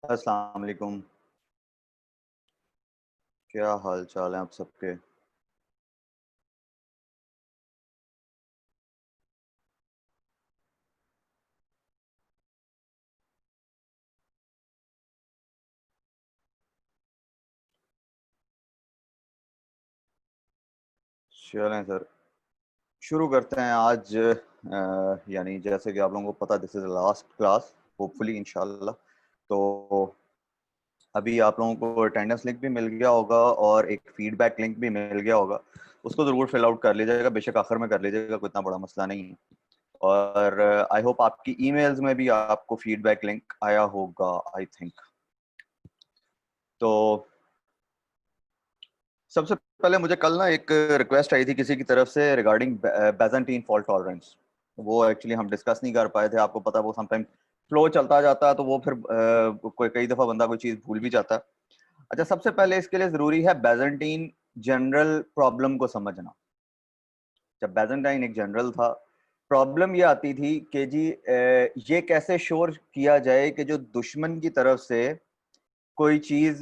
अस्सलाम वालेकुम। क्या हाल चाल है आप सबके? चलें सर, शुरू करते हैं आज। यानी जैसे कि आप लोगों को पता, this is last class, hopefully इंशाल्लाह। तो अभी आप लोगों को अटेंडेंस लिंक भी मिल गया होगा और एक फीडबैक लिंक भी मिल गया होगा। उसको ज़रूर फिल आउट कर लीजिएगा, बेशक आखिर में कर लीजिएगा, कोई इतना बड़ा मसला नहीं है। और आई होप आपकी ईमेल्स में भी आपको फीडबैक लिंक आया होगा, आई थिंक। तो सबसे पहले मुझे कल ना एक रिक्वेस्ट आई थी किसी की तरफ से रिगार्डिंग बैजेंटीन फॉल्ट टॉलरेंस। वो एक्चुअली हम डिस्कस नहीं कर पाए थे, आपको पता वो समटाइम फ्लो चलता जाता है, तो वो फिर कोई कई दफा बंदा कोई चीज भूल भी जाता है। अच्छा, सबसे पहले इसके लिए जरूरी है बैजेंटीन जनरल प्रॉब्लम को समझना। जब बैजेंटाइन एक जनरल था, प्रॉब्लम ये आती थी कि जी ये कैसे श्योर किया जाए कि जो दुश्मन की तरफ से कोई चीज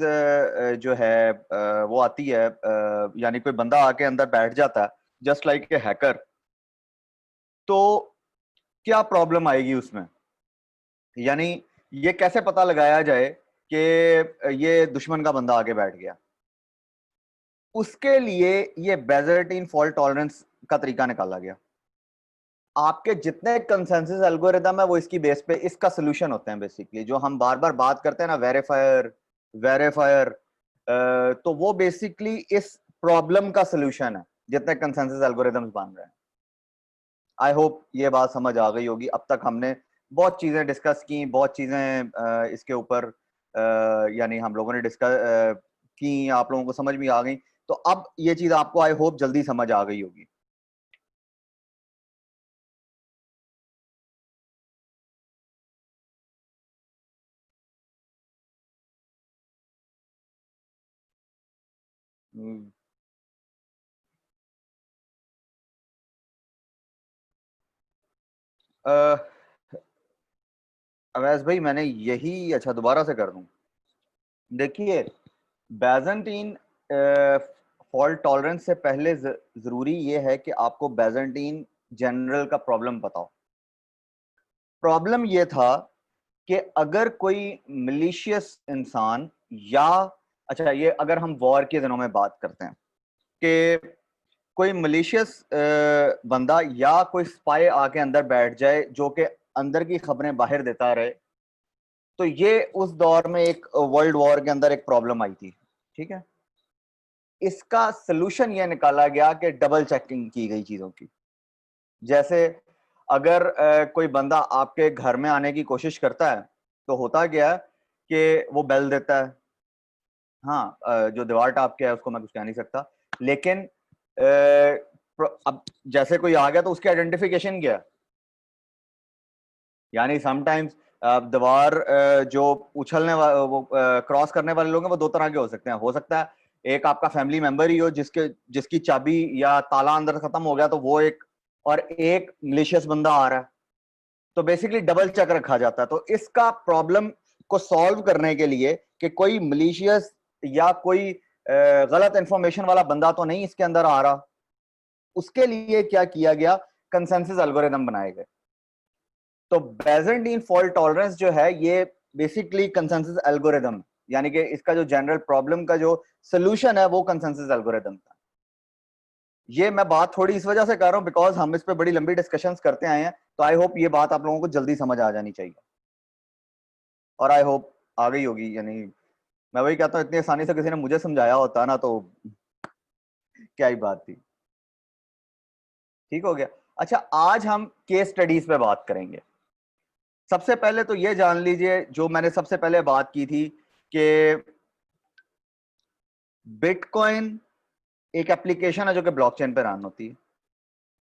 जो है वो आती है, यानी कोई बंदा आके अंदर बैठ जाता है जस्ट लाइक ए हैकर, तो क्या प्रॉब्लम आएगी उसमें? यानी ये कैसे पता लगाया जाए कि ये दुश्मन का बंदा आके बैठ गया? उसके लिए ये बेजरेटिन फॉल्ट टॉलरेंस का तरीका निकाला गया। आपके जितने कंसेंसस एल्गोरिदम है वो इसकी बेस पे इसका सोल्यूशन होते हैं। बेसिकली जो हम बार बार बात करते हैं ना, वेरीफायर वेरीफायर, तो वो बेसिकली इस प्रॉब्लम का सोल्यूशन है जितने कंसेंसस एल्गोरिदम्स बन रहे हैं। आई होप ये बात समझ आ गई होगी। अब तक हमने बहुत चीजें डिस्कस की, बहुत चीजें इसके ऊपर यानी हम लोगों ने डिस्कस की, आप लोगों को समझ में आ गई। तो अब ये चीज आपको आई होप जल्दी समझ आ गई होगी। अवैस भाई, मैंने यही, अच्छा दोबारा से कर दूं। देखिए, बैजेंटीन फॉल्ट टॉलरेंस से पहले जरूरी ये है कि आपको बैजेंटीन जनरल का प्रॉब्लम बताओ। प्रॉब्लम ये था कि अगर कोई मिलिशियस इंसान या, अच्छा ये अगर हम वॉर के दिनों में बात करते हैं कि कोई मलिशियस बंदा या कोई स्पाई आके अंदर बैठ जाए जो कि अंदर की खबरें बाहर देता रहे, तो ये उस दौर में एक वर्ल्ड वॉर के अंदर एक प्रॉब्लम आई थी। ठीक है, इसका सोल्यूशन ये निकाला गया कि डबल चेकिंग की गई चीजों की। जैसे अगर कोई बंदा आपके घर में आने की कोशिश करता है, तो होता क्या है कि वो बेल देता है। हाँ, जो दीवार टाप के है उसको मैं कुछ कह नहीं सकता, लेकिन अब जैसे कोई आ गया तो उसकी आइडेंटिफिकेशन क्या है? यानी समटाइम्स दीवार जो उछलने वो क्रॉस करने वाले लोग हैं वो दो तरह के हो सकते हैं। हो सकता है एक आपका फैमिली मेंबर ही हो जिसकी चाबी या ताला अंदर खत्म हो गया, तो वो एक, और एक मिलिशियस बंदा आ रहा है, तो बेसिकली डबल चेक रखा जाता है। तो इसका प्रॉब्लम को सॉल्व करने के लिए कि कोई मिलिशियस या कोई गलत इंफॉर्मेशन वाला बंदा तो नहीं इसके अंदर आ रहा, उसके लिए क्या किया गया, कंसेंसस एल्गोरिदम बनाए गए। तो बैजेंटीन फॉल्ट टॉलरेंस जो है ये बेसिकली कंसेंसस एल्गोरिदम, यानी कि इसका जो जनरल प्रॉब्लम का जो सोल्यूशन है वो कंसेंसस एल्गोरिदम था। ये मैं बात थोड़ी इस वजह से कर रहा हूं बिकॉज हम इस पे बड़ी लंबी डिस्कशंस करते आए हैं, तो आई होप ये बात आप लोगों को जल्दी समझ आ जानी चाहिए, और आई होप आ गई होगी। यानी मैं वही कहता हूँ, इतनी आसानी से किसी ने मुझे समझाया होता ना तो क्या ही बात थी। ठीक हो गया। अच्छा, आज हम केस स्टडीज पे बात करेंगे। सबसे पहले तो ये जान लीजिए, जो मैंने सबसे पहले बात की थी कि बिटकॉइन एक एप्लीकेशन है जो कि ब्लॉकचेन पे रन होती है।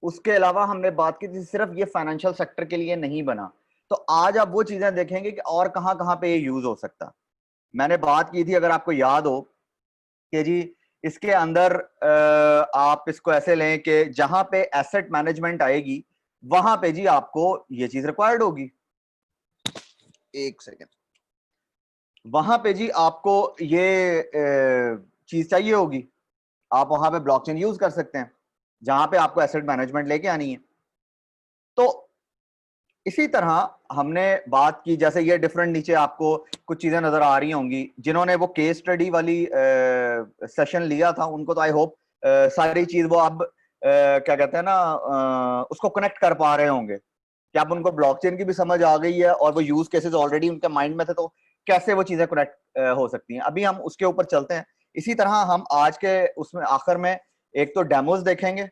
उसके अलावा हमने बात की थी सिर्फ ये फाइनेंशियल सेक्टर के लिए नहीं बना। तो आज आप वो चीजें देखेंगे कि और कहां कहां पे ये यूज हो सकता। मैंने बात की थी, अगर आपको याद हो, कि जी इसके अंदर आप इसको ऐसे लें कि जहां पे एसेट मैनेजमेंट आएगी वहां पे जी आपको ये चीज रिक्वायर्ड होगी। एक सेकेंड। वहां पे जी आपको ये चीज चाहिए होगी, आप वहां पे ब्लॉकचेन यूज कर सकते हैं जहां पे आपको एसेट मैनेजमेंट लेके आनी है। तो इसी तरह हमने बात की, जैसे ये डिफरेंट नीचे आपको कुछ चीजें नजर आ रही होंगी, जिन्होंने वो केस स्टडी वाली सेशन लिया था उनको तो आई होप सारी चीज वो अब क्या कहते हैं ना उसको कनेक्ट कर पा रहे होंगे कि अब उनको ब्लॉकचेन की भी समझ आ गई है और वो यूज केसेस ऑलरेडी उनके माइंड में थे, तो कैसे वो चीजें कनेक्ट हो सकती हैं। अभी हम उसके ऊपर चलते हैं। इसी तरह हम आज के उसमें आखिर में एक तो डेमोज देखेंगे,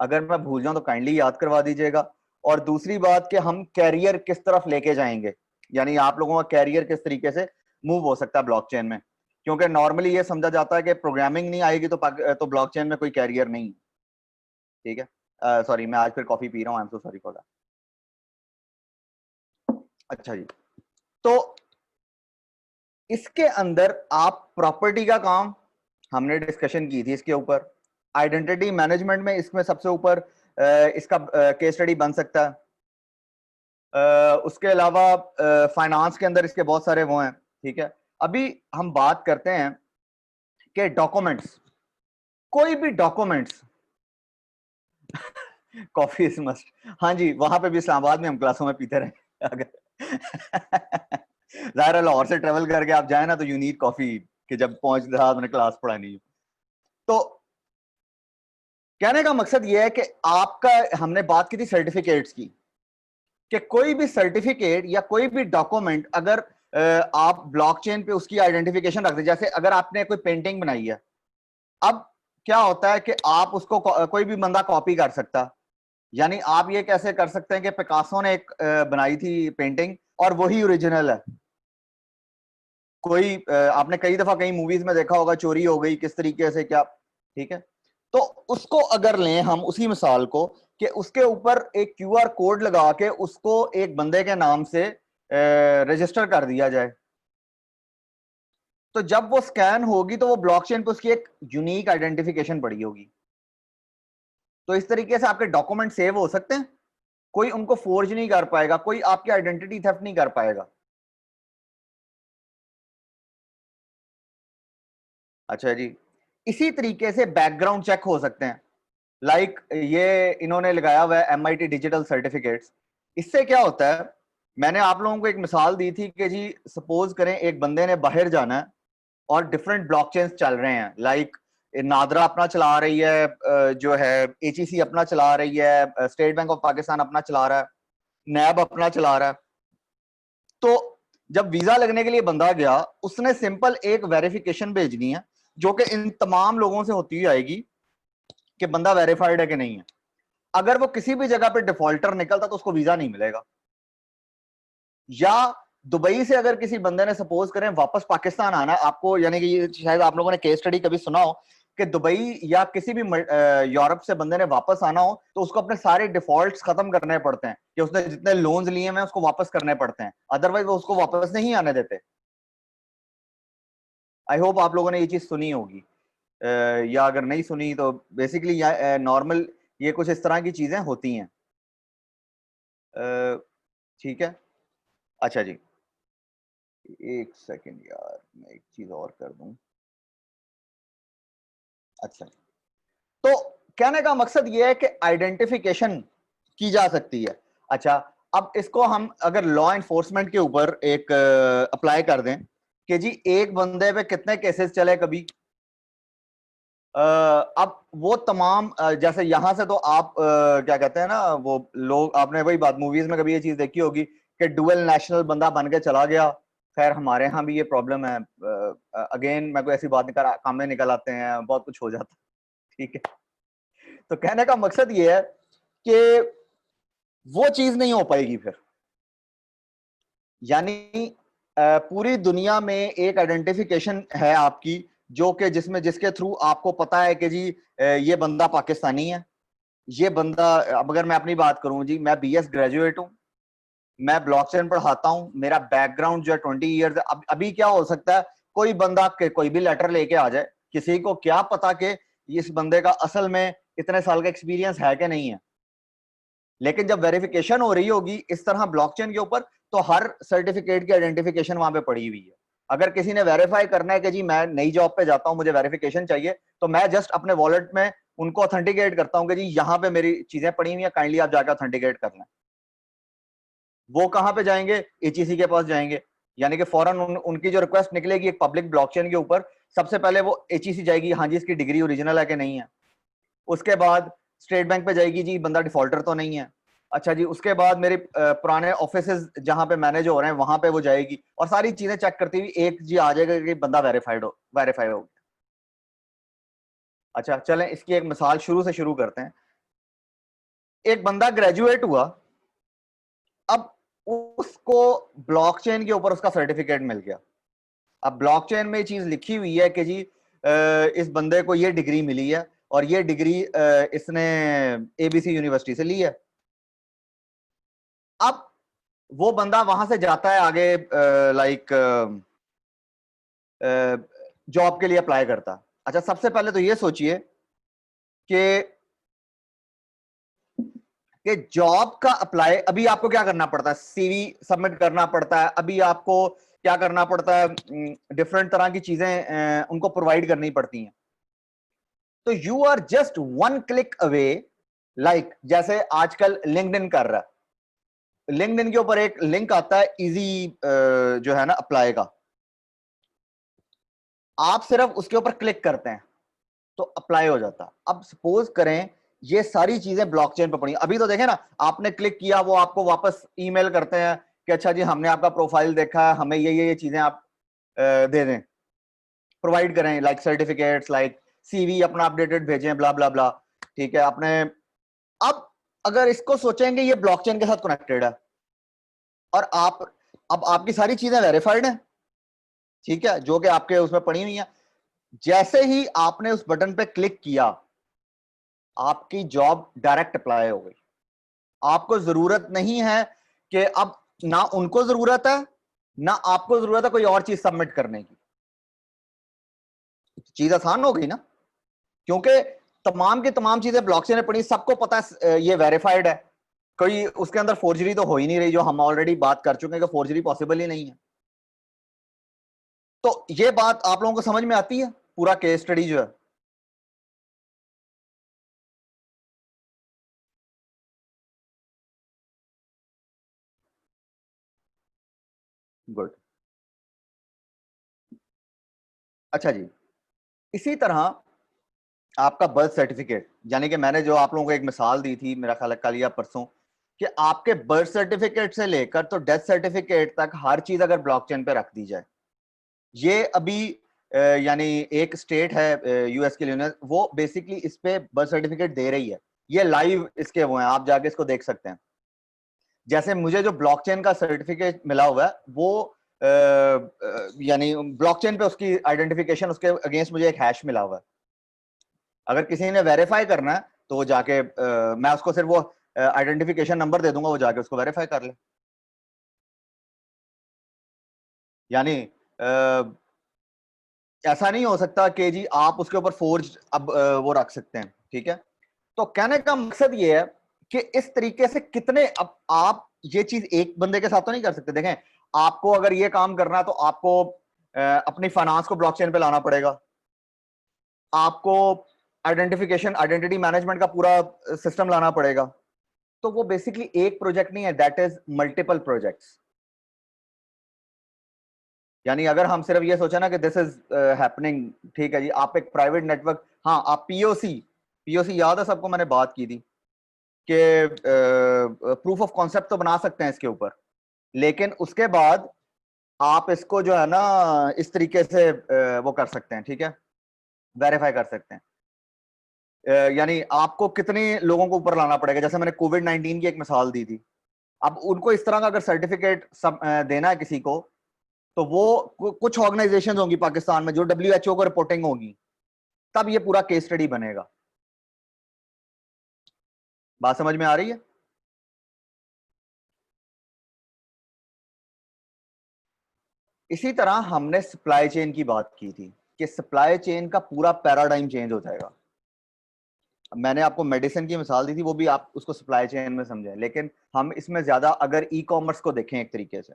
अगर मैं भूल जाऊं तो काइंडली याद करवा दीजिएगा, और दूसरी बात कि हम कैरियर किस तरफ लेके जाएंगे, यानी आप लोगों का कैरियर किस तरीके से मूव हो सकता है ब्लॉकचेन में, क्योंकि नॉर्मली ये समझा जाता है कि प्रोग्रामिंग नहीं आएगी तो ब्लॉकचेन में कोई कैरियर नहीं। ठीक है, सॉरी मैं आज फिर कॉफी पी रहा हूँ, आई am so sorry for that. अच्छा जी, तो इसके अंदर आप प्रॉपर्टी का काम हमने डिस्कशन की थी इसके ऊपर, आइडेंटिटी मैनेजमेंट में इसमें सबसे ऊपर इसका केस स्टडी बन सकता है। उसके अलावा फाइनेंस के अंदर इसके बहुत सारे वो हैं। ठीक है, अभी हम बात करते हैं कि डॉक्यूमेंट्स, कोई भी डॉक्यूमेंट्स कॉफी इज मस्ट। हाँ जी, वहां पे भी इस्लामाबाद में हम क्लासों में पीते रहे अगर जाहिर है लाहौर से ट्रेवल करके आप जाए ना तो यू नीड कॉफी, कि जब पहुंच रहा मैंने क्लास पढ़ानी है। तो कहने का मकसद यह है कि आपका, हमने बात की थी सर्टिफिकेट्स की, कि कोई भी सर्टिफिकेट या कोई भी डॉक्यूमेंट अगर आप ब्लॉकचेन पे उसकी आइडेंटिफिकेशन रख दे, जैसे अगर आपने कोई पेंटिंग बनाई है, अब क्या होता है कि आप उसको कोई भी बंदा कॉपी कर सकता, यानी आप ये कैसे कर सकते हैं कि पिकासो ने एक बनाई थी पेंटिंग और वही ओरिजिनल है। कोई आपने कई दफा कई मूवीज में देखा होगा चोरी हो गई किस तरीके से क्या। ठीक है, तो उसको अगर लें हम उसी मिसाल को, कि उसके ऊपर एक क्यूआर कोड लगा के उसको एक बंदे के नाम से रजिस्टर कर दिया जाए, तो जब वो स्कैन होगी तो वो ब्लॉकचेन पे उसकी एक यूनिक आइडेंटिफिकेशन पड़ी होगी। तो इस तरीके से आपके डॉक्यूमेंट सेव हो सकते हैं, कोई उनको फोर्ज नहीं कर पाएगा, कोई आपकी आइडेंटिटी थेफ्ट नहीं कर पाएगा। अच्छा जी, इसी तरीके से बैकग्राउंड चेक हो सकते हैं, लाइक ये इन्होंने लगाया हुआ है MIT डिजिटल सर्टिफिकेट्स। इससे क्या होता है, मैंने आप लोगों को एक मिसाल दी थी कि जी सपोज करें एक बंदे ने बाहर जाना है और डिफरेंट ब्लॉकचेन्स चल रहे हैं, लाइक नादरा अपना चला रही है, जो है HEC अपना चला रही है, स्टेट बैंक ऑफ पाकिस्तान अपना चला रहा है, नैब अपना चला रहा है। तो जब वीजा लगने के लिए बंदा गया, उसने सिंपल एक वेरिफिकेशन भेजनी है जो कि इन तमाम लोगों से होती आएगी कि बंदा वेरीफाइड है कि नहीं है। अगर वो किसी भी जगह पे डिफॉल्टर निकलता तो उसको वीजा नहीं मिलेगा। या दुबई से अगर किसी बंदे ने सपोज करें वापस पाकिस्तान आना, आपको यानी कि ये शायद आप लोगों ने केस स्टडी कभी सुना हो कि दुबई या किसी भी यूरोप से बंदे ने वापस आना हो तो उसको अपने सारे डिफॉल्ट्स खत्म करने पड़ते हैं, कि उसने जितने लोन्स लिए हैं उसको वापस करने पड़ते हैं, अदरवाइज वो उसको वापस नहीं आने देते। आई होप आप लोगों ने ये चीज सुनी होगी, या अगर नहीं सुनी तो बेसिकली नॉर्मल ये कुछ इस तरह की चीजें होती हैं। ठीक है, अच्छा जी, एक सेकंड यार मैं एक चीज और कर दूं। अच्छा, तो कहने का मकसद ये है कि आइडेंटिफिकेशन की जा सकती है। अच्छा, अब इसको हम अगर लॉ एनफोर्समेंट के ऊपर एक अप्लाई कर दें कि जी एक बंदे पे कितने केसेस चले कभी, अब वो तमाम जैसे यहां से तो आप क्या कहते हैं ना, वो लोग, आपने वही बात मूवीज में कभी ये चीज देखी होगी कि डुअल नेशनल बंदा बन के चला गया। खैर हमारे यहाँ भी ये प्रॉब्लम है, अगेन मैं कोई ऐसी बात निकल काम में निकल आते हैं, बहुत कुछ हो जाता है। ठीक है, तो कहने का मकसद ये है कि वो चीज नहीं हो पाएगी फिर, यानी पूरी दुनिया में एक आइडेंटिफिकेशन है आपकी, जो कि जिसमें जिसके थ्रू आपको पता है कि जी ये बंदा पाकिस्तानी है, ये बंदा, अब अगर मैं अपनी बात करूं जी, मैं BS ग्रेजुएट हूं, मैं ब्लॉकचेन पढ़ाता हूं, मेरा बैकग्राउंड जो है 20 ईयर्स। अभी क्या हो सकता है, कोई बंदा के कोई भी लेटर लेके आ जाए, किसी को क्या पता कि इस बंदे का असल में इतने साल का एक्सपीरियंस है कि नहीं है। लेकिन जब वेरिफिकेशन हो रही होगी इस तरह ब्लॉकचेन के ऊपर, तो हर सर्टिफिकेट की आइडेंटिफिकेशन वहां पे पड़ी हुई है। अगर किसी ने वेरीफाई करना है कि जी मैं नई जॉब पे जाता हूं, मुझे वेरिफिकेशन चाहिए, तो मैं जस्ट अपने वॉलेट में उनको ऑथेंटिकेट करता हूं कि जी यहाँ पे मेरी चीजें पड़ी हुई हैं, काइंडली आप जाकर ऑथेंटिकेट कर लें। वो कहां पे जाएंगे? एचईसी के पास जाएंगे, यानी कि फौरन उनकी जो रिक्वेस्ट निकलेगी एक पब्लिक ब्लॉकचेन के ऊपर, सबसे पहले वो एचईसी जाएगी, हाँ जी इसकी डिग्री ओरिजिनल है कि नहीं है। उसके बाद स्टेट बैंक पे जाएगी, जी बंदा डिफॉल्टर तो नहीं है। अच्छा जी, उसके बाद मेरे पुराने ऑफिसेज जहां पे मैनेज हो रहे हैं वहां पे वो जाएगी और सारी चीजें चेक करती हुई एक जी आ जाएगा कि बंदा वेरीफाई हो। अच्छा चलें, इसकी एक मिसाल शुरू से शुरू करते हैं। एक बंदा ग्रेजुएट हुआ, अब उसको ब्लॉकचेन के ऊपर उसका सर्टिफिकेट मिल गया। अब ब्लॉकचेन में ये चीज लिखी हुई है कि जी इस बंदे को ये डिग्री मिली है और ये डिग्री इसने एबीसी यूनिवर्सिटी से ली है। अब वो बंदा वहां से जाता है आगे, लाइक जॉब के लिए अप्लाई करता। अच्छा, सबसे पहले तो ये सोचिए कि जॉब का अप्लाई अभी आपको क्या करना पड़ता है? सीवी सबमिट करना पड़ता है, अभी आपको क्या करना पड़ता है? डिफरेंट तरह की चीजें उनको प्रोवाइड करनी पड़ती हैं। तो you are just one click away, like जैसे आजकल लिंक्डइन कर रहा है, लिंक्डइन के ऊपर एक लिंक आता है इजी जो है ना अप्लाई का, आप सिर्फ उसके ऊपर क्लिक करते हैं तो अप्लाई हो जाता। अब सपोज करें ये सारी चीजें ब्लॉकचेन पर पड़ी, अभी तो देखें ना, आपने क्लिक किया वो आपको वापस ईमेल करते हैं कि अच्छा जी हमने आपका प्रोफाइल देखा है, हमें ये चीजें आप दे दें, प्रोवाइड करें, लाइक सर्टिफिकेट्स, लाइक सीवी अपना अपडेटेड भेजें, ब्ला ब्ला ब्ला। ठीक है अपने। अब अगर इसको सोचेंगे ये ब्लॉकचेन के साथ कनेक्टेड है और आप, अब आपकी सारी चीजें वेरीफाइड हैं, ठीक है, जो कि आपके उसमें पड़ी हुई हैं। जैसे ही आपने उस बटन पे क्लिक किया, आपकी जॉब डायरेक्ट अप्लाई हो गई। आपको जरूरत नहीं है कि अब, ना उनको जरूरत है ना आपको जरूरत है कोई और चीज सबमिट करने की। चीज आसान हो गई ना, क्योंकि तमाम की तमाम चीजें ब्लॉकचेन में पड़ी, सबको पता है ये वेरीफाइड है, कोई उसके अंदर फोर्जरी तो हो ही नहीं रही, जो हम ऑलरेडी बात कर चुके हैं कि फोर्जरी पॉसिबल ही नहीं है। तो ये बात आप लोगों को समझ में आती है, पूरा केस स्टडी जो है? गुड। अच्छा जी, इसी तरह आपका बर्थ सर्टिफिकेट, यानी कि मैंने जो आप लोगों को एक मिसाल दी थी, मेरा ख्याल है कल या परसों, कि आपके बर्थ सर्टिफिकेट से लेकर तो डेथ सर्टिफिकेट तक हर चीज अगर ब्लॉकचेन पे रख दी जाए। ये अभी यानी एक स्टेट है यूएस के लिए, वो बेसिकली इस पे बर्थ सर्टिफिकेट दे रही है। ये लाइव इसके वो हैं, आप जाके इसको देख सकते हैं। जैसे मुझे जो ब्लॉकचेन का सर्टिफिकेट मिला हुआ है वो यानी ब्लॉकचेन पे उसकी आइडेंटिफिकेशन, उसके अगेंस्ट मुझे एक हैश मिला हुआ है। अगर किसी ने वेरीफाई करना है तो वो जाके मैं उसको सिर्फ वो आइडेंटिफिकेशन नंबर दे दूंगा, वो जाके उसको वेरीफाई कर ले। यानी ऐसा नहीं हो सकता कि जी आप उसके ऊपर फोर्ज अब वो रख सकते हैं। ठीक है, तो कहने का मकसद ये है कि इस तरीके से कितने, अब आप ये चीज एक बंदे के साथ तो नहीं कर सकते। देखें, आपको अगर ये काम करना है तो आपको अपनी फाइनेंस को ब्लॉकचेन पे लाना पड़ेगा, आपको आइडेंटिफिकेशन, आइडेंटिटी मैनेजमेंट का पूरा सिस्टम लाना पड़ेगा। तो वो बेसिकली एक प्रोजेक्ट नहीं है, दैट इज मल्टीपल प्रोजेक्ट्स। यानी अगर हम सिर्फ ये सोचे ना कि दिस इज हैपनिंग, ठीक है जी, आप एक प्राइवेट नेटवर्क, हाँ आप पीओसी, पीओसी याद है सबको, मैंने बात की थी कि प्रूफ ऑफ कॉन्सेप्ट तो बना सकते हैं इसके ऊपर, लेकिन उसके बाद आप इसको जो है ना इस तरीके से वो कर सकते हैं, ठीक है, वेरीफाई कर सकते हैं। यानी आपको कितने लोगों को ऊपर लाना पड़ेगा, जैसे मैंने कोविड-19 की एक मिसाल दी थी। अब उनको इस तरह का अगर सर्टिफिकेट देना है किसी को, तो वो कुछ ऑर्गेनाइजेशन होंगी पाकिस्तान में जो डब्ल्यूएचओ को रिपोर्टिंग होगी, तब ये पूरा केस स्टडी बनेगा। बात समझ में आ रही है? इसी तरह हमने सप्लाई चेन की बात की थी कि सप्लाई चेन का पूरा पैराडाइम चेंज हो जाएगा। मैंने आपको मेडिसिन की मिसाल दी थी, वो भी आप उसको सप्लाई चेन में समझें, लेकिन हम इसमें ज्यादा अगर ई कॉमर्स को देखें एक तरीके से,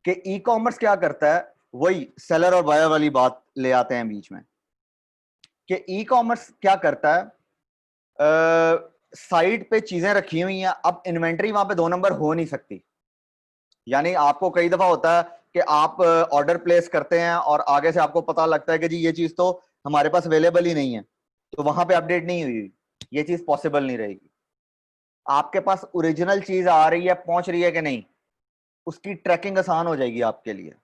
कि ई कॉमर्स क्या करता है, वही सेलर और बायर वाली बात ले आते हैं बीच में कि ई कॉमर्स क्या करता है, साइट पे चीजें रखी हुई हैं, अब इन्वेंट्री वहां पे 2 नंबर हो नहीं सकती। यानी आपको कई दफा होता है कि आप ऑर्डर प्लेस करते हैं और आगे से आपको पता लगता है कि जी ये चीज तो हमारे पास अवेलेबल ही नहीं है, तो वहां पे अपडेट नहीं हुई, ये चीज पॉसिबल नहीं रहेगी। आपके पास ओरिजिनल चीज आ रही है, पहुंच रही है कि नहीं, उसकी ट्रैकिंग आसान हो जाएगी आपके लिए।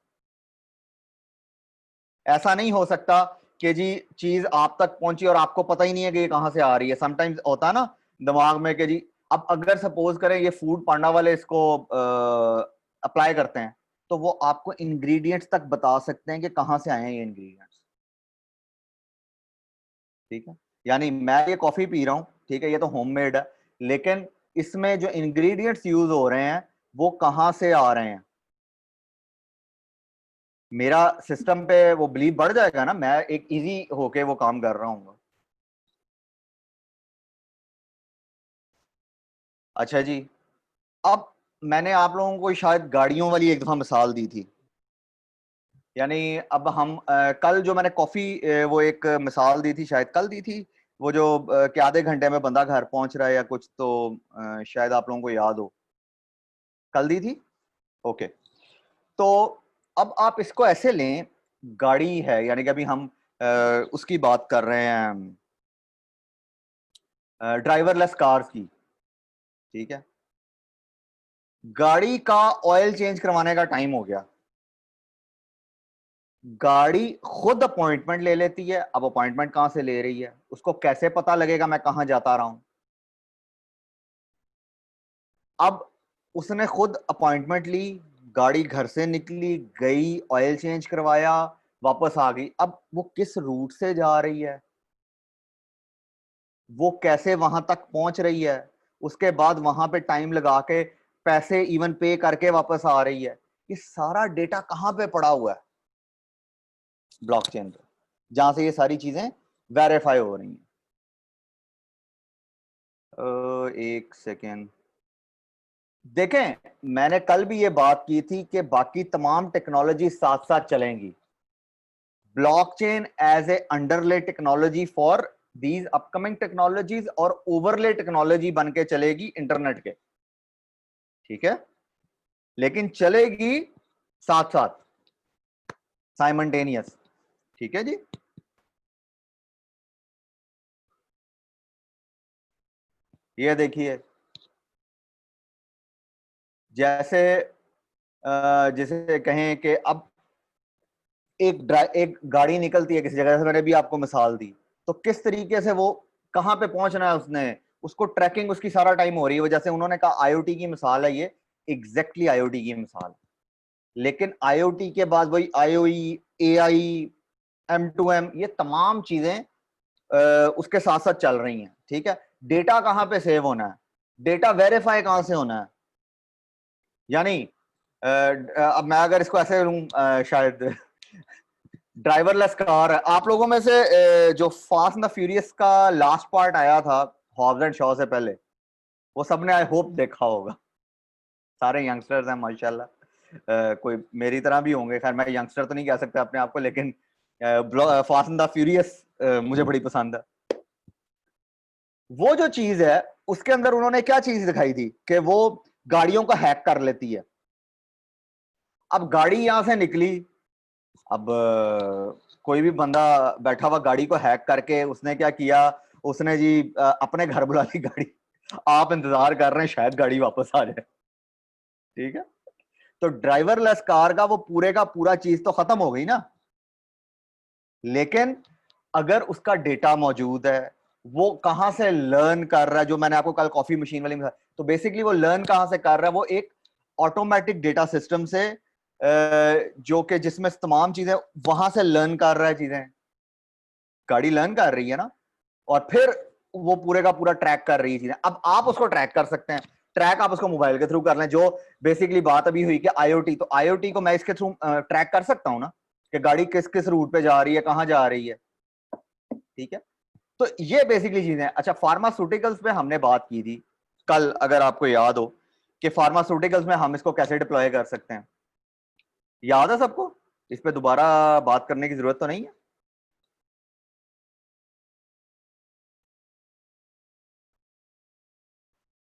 ऐसा नहीं हो सकता कि जी चीज आप तक पहुंची और आपको पता ही नहीं है कि ये कहां से आ रही है। समटाइम्स होता है ना दिमाग में कि जी, अब अगर सपोज करें ये फूड पांडा वाले इसको अप्लाई करते हैं, तो वो आपको इंग्रेडिएंट्स तक बता सकते हैं कि कहां से आए हैं ये इंग्रेडिएंट्स। ठीक है, यानी मैं ये कॉफी पी रहा हूं, ठीक है, ये तो होममेड है, लेकिन इसमें जो इंग्रेडिएंट्स यूज हो रहे हैं वो कहां से आ रहे हैं, मेरा सिस्टम पे वो बिलीव बढ़ जाएगा ना, मैं एक इजी होके वो काम कर रहा हूँ। अच्छा जी, अब मैंने आप लोगों को शायद गाड़ियों वाली एक दफा मिसाल दी थी। यानी अब हम कल जो मैंने कॉफी वो एक मिसाल दी थी, शायद कल दी थी, वो जो कि आधे घंटे में बंदा घर पहुंच रहा है या कुछ, तो शायद आप लोगों को याद हो, कल दी थी। ओके, तो अब आप इसको ऐसे लें, गाड़ी है, यानी कि अभी हम उसकी बात कर रहे हैं, ड्राइवरलेस कार्स की। ठीक है, गाड़ी का ऑयल चेंज करवाने का टाइम हो गया, गाड़ी खुद अपॉइंटमेंट ले लेती है। अब अपॉइंटमेंट कहां से ले रही है, उसको कैसे पता लगेगा मैं कहां जाता रहा हूं। अब उसने खुद अपॉइंटमेंट ली, गाड़ी घर से निकली, गई, ऑयल चेंज करवाया, वापस आ गई। अब वो किस रूट से जा रही है, वो कैसे वहां तक पहुंच रही है, उसके बाद वहां पे टाइम लगा के पैसे इवन पे करके वापस आ रही है, ये सारा डेटा कहां पे पड़ा हुआ है, ब्लॉकचेन पे, जहां से ये सारी चीजें वेरीफाई हो रही हैं। एक सेकेंड, देखें, मैंने कल भी ये बात की थी कि बाकी तमाम टेक्नोलॉजी साथ साथ चलेंगी। Blockchain as a underlay technology for these upcoming technologies और ओवरले टेक्नोलॉजी बन के चलेगी इंटरनेट के। ठीक है, लेकिन चलेगी साथ साथ, साइमल्टेनियस। ठीक है जी, ये देखिए, जैसे जैसे कहें कि अब एक गाड़ी निकलती है किसी जगह से, मैंने भी आपको मिसाल दी, तो किस तरीके से वो कहां पे पहुंचना है, उसने उसको ट्रैकिंग उसकी सारा टाइम हो रही है। जैसे उन्होंने कहा आईओटी की मिसाल है, ये एग्जैक्टली आईओटी की मिसाल। लेकिन आईओटी के बाद वही आईओई, एआई, M2M, ये तमाम चीजें उसके साथ साथ चल रही हैं। ठीक है, डेटा कहां पे सेव होना है, डेटा वेरीफाई कहां से होना है। यानी अब मैं अगर इसको ऐसे लूं, शायद ड्राइवरलेस कार है, आप लोगों में से जो फास्ट एंड द फ्यूरियस का लास्ट पार्ट आया था हॉब्स एंड शॉ से पहले, वो सबने आई होप देखा होगा। सारे यंगस्टर्स हैं माशाल्लाह, कोई मेरी तरह भी होंगे, खैर मैं यंगस्टर तो नहीं कह सकता अपने आप को, लेकिन फास्ट एंड द फ्यूरियस मुझे बड़ी पसंद है। वो जो चीज है, उसके अंदर उन्होंने क्या चीज दिखाई थी कि वो गाड़ियों को हैक कर लेती है। अब गाड़ी यहां से निकली, अब कोई भी बंदा बैठा हुआ गाड़ी को हैक करके उसने क्या किया, उसने जी अपने घर बुला ली गाड़ी, आप इंतजार कर रहे हैं शायद गाड़ी वापस आ जाए। ठीक है, तो ड्राइवरलेस कार का वो पूरे का पूरा चीज तो खत्म हो गई ना, लेकिन अगर उसका डेटा मौजूद है, वो कहां से लर्न कर रहा है, जो मैंने आपको कल कॉफी मशीन वाली में, तो बेसिकली वो लर्न कहां से कर रहा है, वो एक ऑटोमेटिक डेटा सिस्टम से, जो कि जिसमें तमाम चीजें वहां से लर्न कर रहा है, चीजें गाड़ी लर्न कर रही है ना, और फिर वो पूरे का पूरा ट्रैक कर रही है चीजें। अब आप उसको ट्रैक कर सकते हैं, ट्रैक आप उसको मोबाइल के थ्रू कर लें, जो बेसिकली बात अभी हुई कि आईओटी, तो आईओटी को मैं इसके थ्रू ट्रैक कर सकता हूं ना, कि गाड़ी किस किस रूट पे जा रही है, कहां जा रही है। ठीक है, तो ये बेसिकली चीजें। अच्छा, फार्मास्यूटिकल्स पे हमने बात की थी कल, अगर आपको याद हो, कि फार्मास्यूटिकल्स में हम इसको कैसे डिप्लॉय कर सकते हैं, याद है सबको, इस पे दोबारा बात करने की जरूरत तो नहीं है।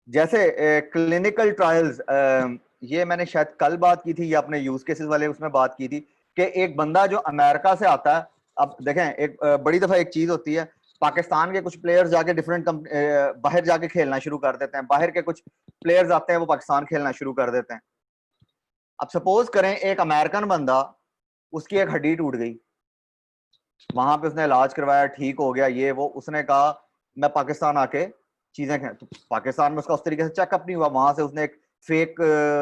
जैसे क्लिनिकल ट्रायल्स, ये मैंने शायद कल बात की थी या अपने यूज केसेस वाले उसमें बात की थी कि एक बंदा जो अमेरिका से आता है, अब देखें एक बड़ी दफा एक चीज होती है, पाकिस्तान के कुछ प्लेयर्स जाके डिफरेंट बाहर जाके खेलना शुरू कर देते हैं, बाहर के कुछ प्लेयर्स आते हैं वो पाकिस्तान खेलना शुरू कर देते हैं। अब सपोज करें एक अमेरिकन बंदा, उसकी एक हड्डी टूट गई, वहां पे उसने इलाज करवाया, ठीक हो गया, ये वो, उसने कहा मैं पाकिस्तान आके चीजें, तो पाकिस्तान में उसका उस तरीके से चेकअप नहीं हुआ, वहां से उसने एक फेक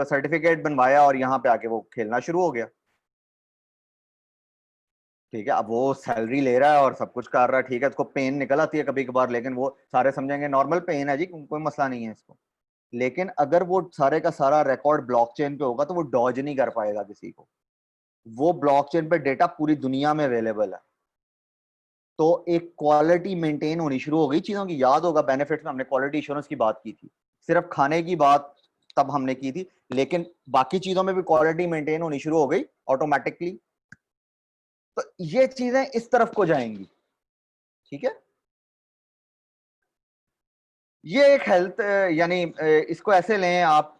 सर्टिफिकेट बनवाया और यहाँ पे आके वो खेलना शुरू हो गया। ठीक है, अब वो सैलरी ले रहा है और सब कुछ कर रहा है, ठीक है, उसको पेन निकल आती है कभी कभार, लेकिन वो सारे समझेंगे नॉर्मल पेन है जी, कोई मसला नहीं है इसको। लेकिन अगर वो सारे का सारा रिकॉर्ड ब्लॉकचेन पे होगा तो वो डॉज नहीं कर पाएगा किसी को, वो ब्लॉकचेन पे डेटा पूरी दुनिया में अवेलेबल है। तो एक क्वालिटी मेंटेन होनी शुरू हो गई चीजों की, याद होगा बेनिफिट्स में हमने क्वालिटी इंश्योरेंस की बात की थी, सिर्फ खाने की बात तब हमने की थी, लेकिन बाकी चीजों में भी क्वालिटी मेंटेन होनी शुरू हो गई ऑटोमेटिकली। तो ये चीजें इस तरफ को जाएंगी। ठीक है, ये एक हेल्थ, यानी इसको ऐसे लें आप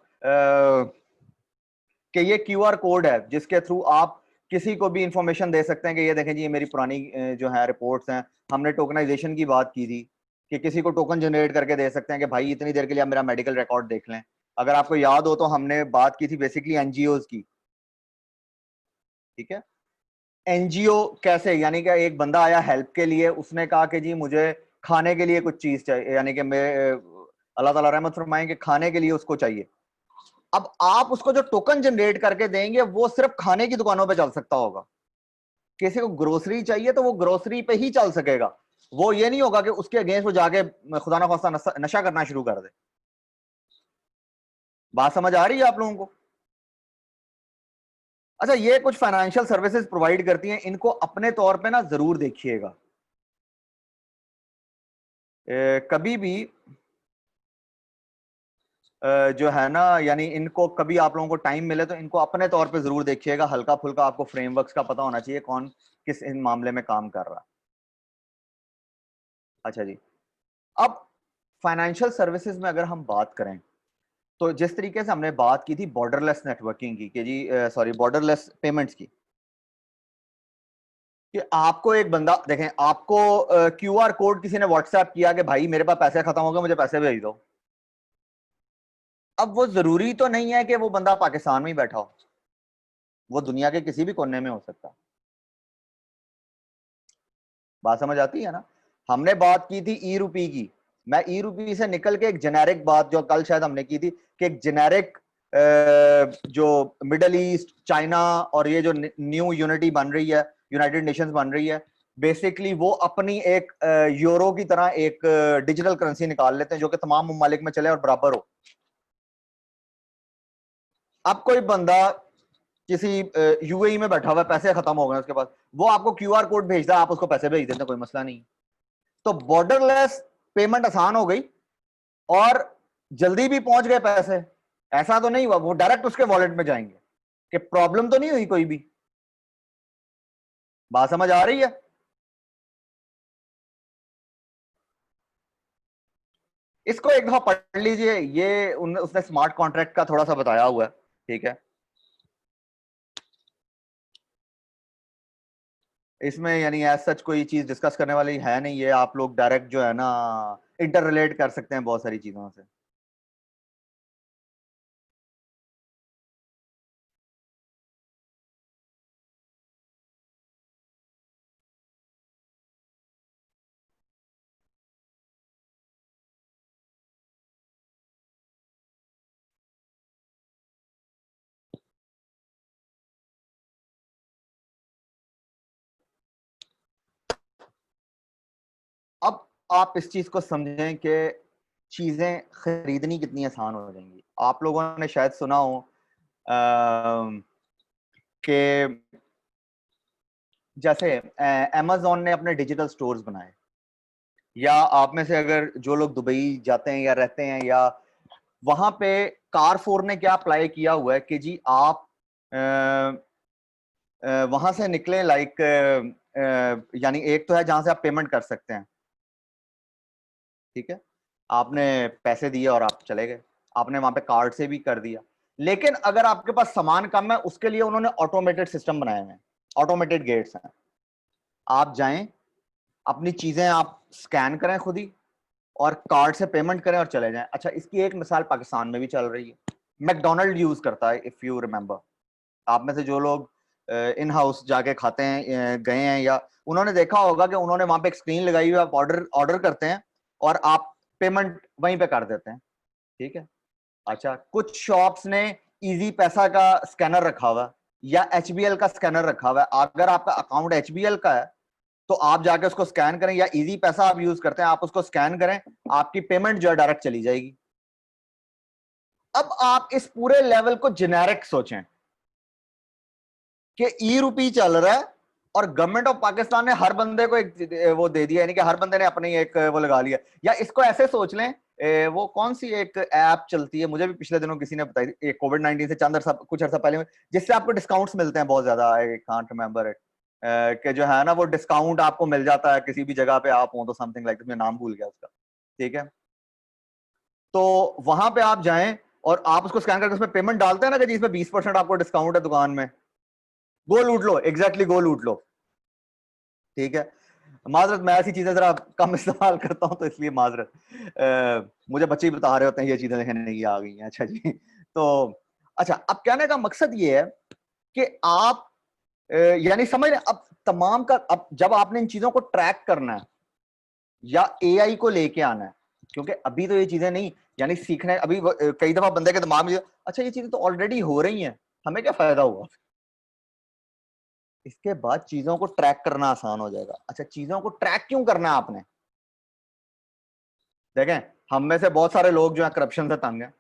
कि ये क्यूआर कोड है जिसके थ्रू आप किसी को भी इंफॉर्मेशन दे सकते हैं कि ये देखें जी, ये मेरी पुरानी जो है रिपोर्ट्स हैं। हमने टोकनाइजेशन की बात की थी कि किसी को टोकन जनरेट करके दे सकते हैं कि भाई इतनी देर के लिए आप मेरा मेडिकल रिकॉर्ड देख लें। अगर आपको याद हो तो हमने बात की थी बेसिकली एनजीओज की। ठीक है, एनजीओ कैसे, यानी कि एक बंदा आया हेल्प के लिए, उसने कहा कि जी मुझे खाने के लिए कुछ चीज चाहिए, यानी कि मैं अल्लाह ताला रहमत फरमाए कि खाने के लिए उसको चाहिए। अब आप उसको जो टोकन जनरेट करके देंगे वो सिर्फ खाने की दुकानों पे चल सकता होगा। किसी को ग्रोसरी चाहिए तो वो ग्रोसरी पे ही चल सकेगा, वो ये नहीं होगा कि उसके अगेंस्ट वो जाके खुदा ना खास्ता नशा करना शुरू कर दे। बात समझ आ रही है आप लोगों को? अच्छा, ये कुछ फाइनेंशियल सर्विसेज प्रोवाइड करती हैं, इनको अपने तौर पे ना जरूर देखिएगा। कभी भी जो है ना, यानी इनको कभी आप लोगों को टाइम मिले तो इनको अपने तौर पे जरूर देखिएगा, हल्का फुल्का आपको फ्रेमवर्क्स का पता होना चाहिए कौन किस इन मामले में काम कर रहा है। अच्छा जी, अब फाइनेंशियल सर्विसेज में अगर हम बात करें तो जिस तरीके से हमने बात की थी बॉर्डरलेस नेटवर्किंग की कि जी सॉरी बॉर्डरलेस पेमेंट्स की, कि आपको एक बंदा देखें, आपको क्यूआर कोड किसी ने व्हाट्सएप किया कि भाई मेरे पास पैसे खत्म हो गए, मुझे पैसे भेज दो। अब वो जरूरी तो नहीं है कि वो बंदा पाकिस्तान में ही बैठा हो, वो दुनिया के किसी भी कोने में हो सकता है। बात समझ आती है ना? हमने बात की थी ई रूपी की, मैं ई रूपी से निकल के एक जेनेरिक बात जो कल शायद हमने की थी कि एक जेनेरिक जो मिडल ईस्ट, चाइना और ये जो न्यू यूनिटी बन रही है, यूनाइटेड नेशंस बन रही है, बेसिकली वो अपनी एक यूरो की तरह एक डिजिटल करेंसी निकाल लेते हैं जो कि तमाम ममालिक में चले और बराबर हो। अब कोई बंदा किसी यूएई में बैठा हुआ है, पैसे खत्म हो गए उसके पास, वो आपको क्यूआर कोड भेजता है, आप उसको पैसे भेज देते हैं, कोई मसला नहीं। तो बॉर्डरलेस पेमेंट आसान हो गई और जल्दी भी पहुंच गए पैसे। ऐसा तो नहीं हुआ वो डायरेक्ट उसके वॉलेट में जाएंगे, कि प्रॉब्लम तो नहीं हुई कोई भी। बात समझ आ रही है? इसको एक दफा पढ़ लीजिए, ये उसने स्मार्ट कॉन्ट्रैक्ट का थोड़ा सा बताया हुआ है। ठीक है, इसमें यानी एज सच कोई चीज डिस्कस करने वाली है नहीं, ये आप लोग डायरेक्ट जो है ना इंटर रिलेट कर सकते हैं बहुत सारी चीजों से। अब आप इस चीज को समझें कि चीजें खरीदनी कितनी आसान हो जाएंगी। आप लोगों ने शायद सुना हो कि जैसे अमेजोन ने अपने डिजिटल स्टोर्स बनाए, या आप में से अगर जो लोग दुबई जाते हैं या रहते हैं, या वहां पे कारफोर ने क्या अप्लाई किया हुआ है कि जी आप वहां से निकले लाइक यानी एक तो है जहां से आप पेमेंट कर सकते हैं, ठीक है, आपने पैसे दिए और आप चले गए, आपने वहां पे कार्ड से भी कर दिया। लेकिन अगर आपके पास सामान कम है, उसके लिए उन्होंने ऑटोमेटेड सिस्टम बनाए हैं, ऑटोमेटेड गेट्स हैं। आप जाएं, अपनी चीजें आप स्कैन करें खुद ही और कार्ड से पेमेंट करें और चले जाएं। अच्छा, इसकी एक मिसाल पाकिस्तान में भी चल रही है, मैकडोनल्ड यूज करता है, इफ यू रिमेंबर। आप में से जो लोग इन हाउस जाके खाते हैं, गए हैं, या उन्होंने देखा होगा कि उन्होंने वहां पे एक स्क्रीन लगाई हुई है, आप ऑर्डर ऑर्डर करते हैं और आप पेमेंट वहीं पे कर देते हैं, ठीक है। अच्छा, कुछ शॉप्स ने इजी पैसा का स्कैनर रखा हुआ है या एचबीएल का स्कैनर रखा हुआ है। अगर आपका अकाउंट एचबीएल का है तो आप जाके उसको स्कैन करें, या इजी पैसा आप यूज करते हैं, आप उसको स्कैन करें, आपकी पेमेंट जो है डायरेक्ट चली जाएगी। अब आप इस पूरे लेवल को जेनेरिक सोचें कि ई रुपी चल रहा है और गवर्नमेंट ऑफ पाकिस्तान ने हर बंदे को एक वो दे दिया, यानी कि हर बंदे ने अपनी एक वो लगा लिया। या इसको ऐसे सोच लें, वो कौन सी एक ऐप चलती है, मुझे भी पिछले दिनों किसी ने बताई थी, कोविड-19 से चंद अर्सा कुछ अर्सा पहले, जिससे आपको डिस्काउंट्स मिलते हैं बहुत ज्यादा, आई कांट रिमेंबर इट, कि जो है ना वो डिस्काउंट आपको मिल जाता है किसी भी जगह पे आप हो तो, समथिंग लाइक, मैं नाम भूल गया उसका, ठीक है। तो वहां पे आप जाएं और आप उसको स्कैन करके उसमें पेमेंट डालते हैं ना कि जिसमें 20% आपको डिस्काउंट है दुकान में, गो लूट लो, एग्जैक्टली गो लूट लो, ठीक है। माजरत, मैं ऐसी चीजें जरा कम इस्तेमाल करता हूं तो इसलिए माजरत, मुझे बच्चे ही बता रहे होते हैं ये चीजें देखने की आ गई हैं। अच्छा जी, तो अच्छा, अब कहने का मकसद ये है कि आप यानी समझ रहे हैं, अब तमाम का, अब जब आपने इन चीजों को ट्रैक करना है या एआई को लेके आना है, क्योंकि अभी तो ये चीजें नहीं, यानी सीखने, अभी कई दफा बंदे के दिमाग में अच्छा ये चीजें तो ऑलरेडी हो रही हैं, हमें क्या फायदा हुआ। इसके बाद चीजों को ट्रैक करना आसान हो जाएगा। अच्छा, चीजों को ट्रैक क्यों करना है आपने? देखें, हम में से बहुत सारे लोग जो है करप्शन से तंग हैं,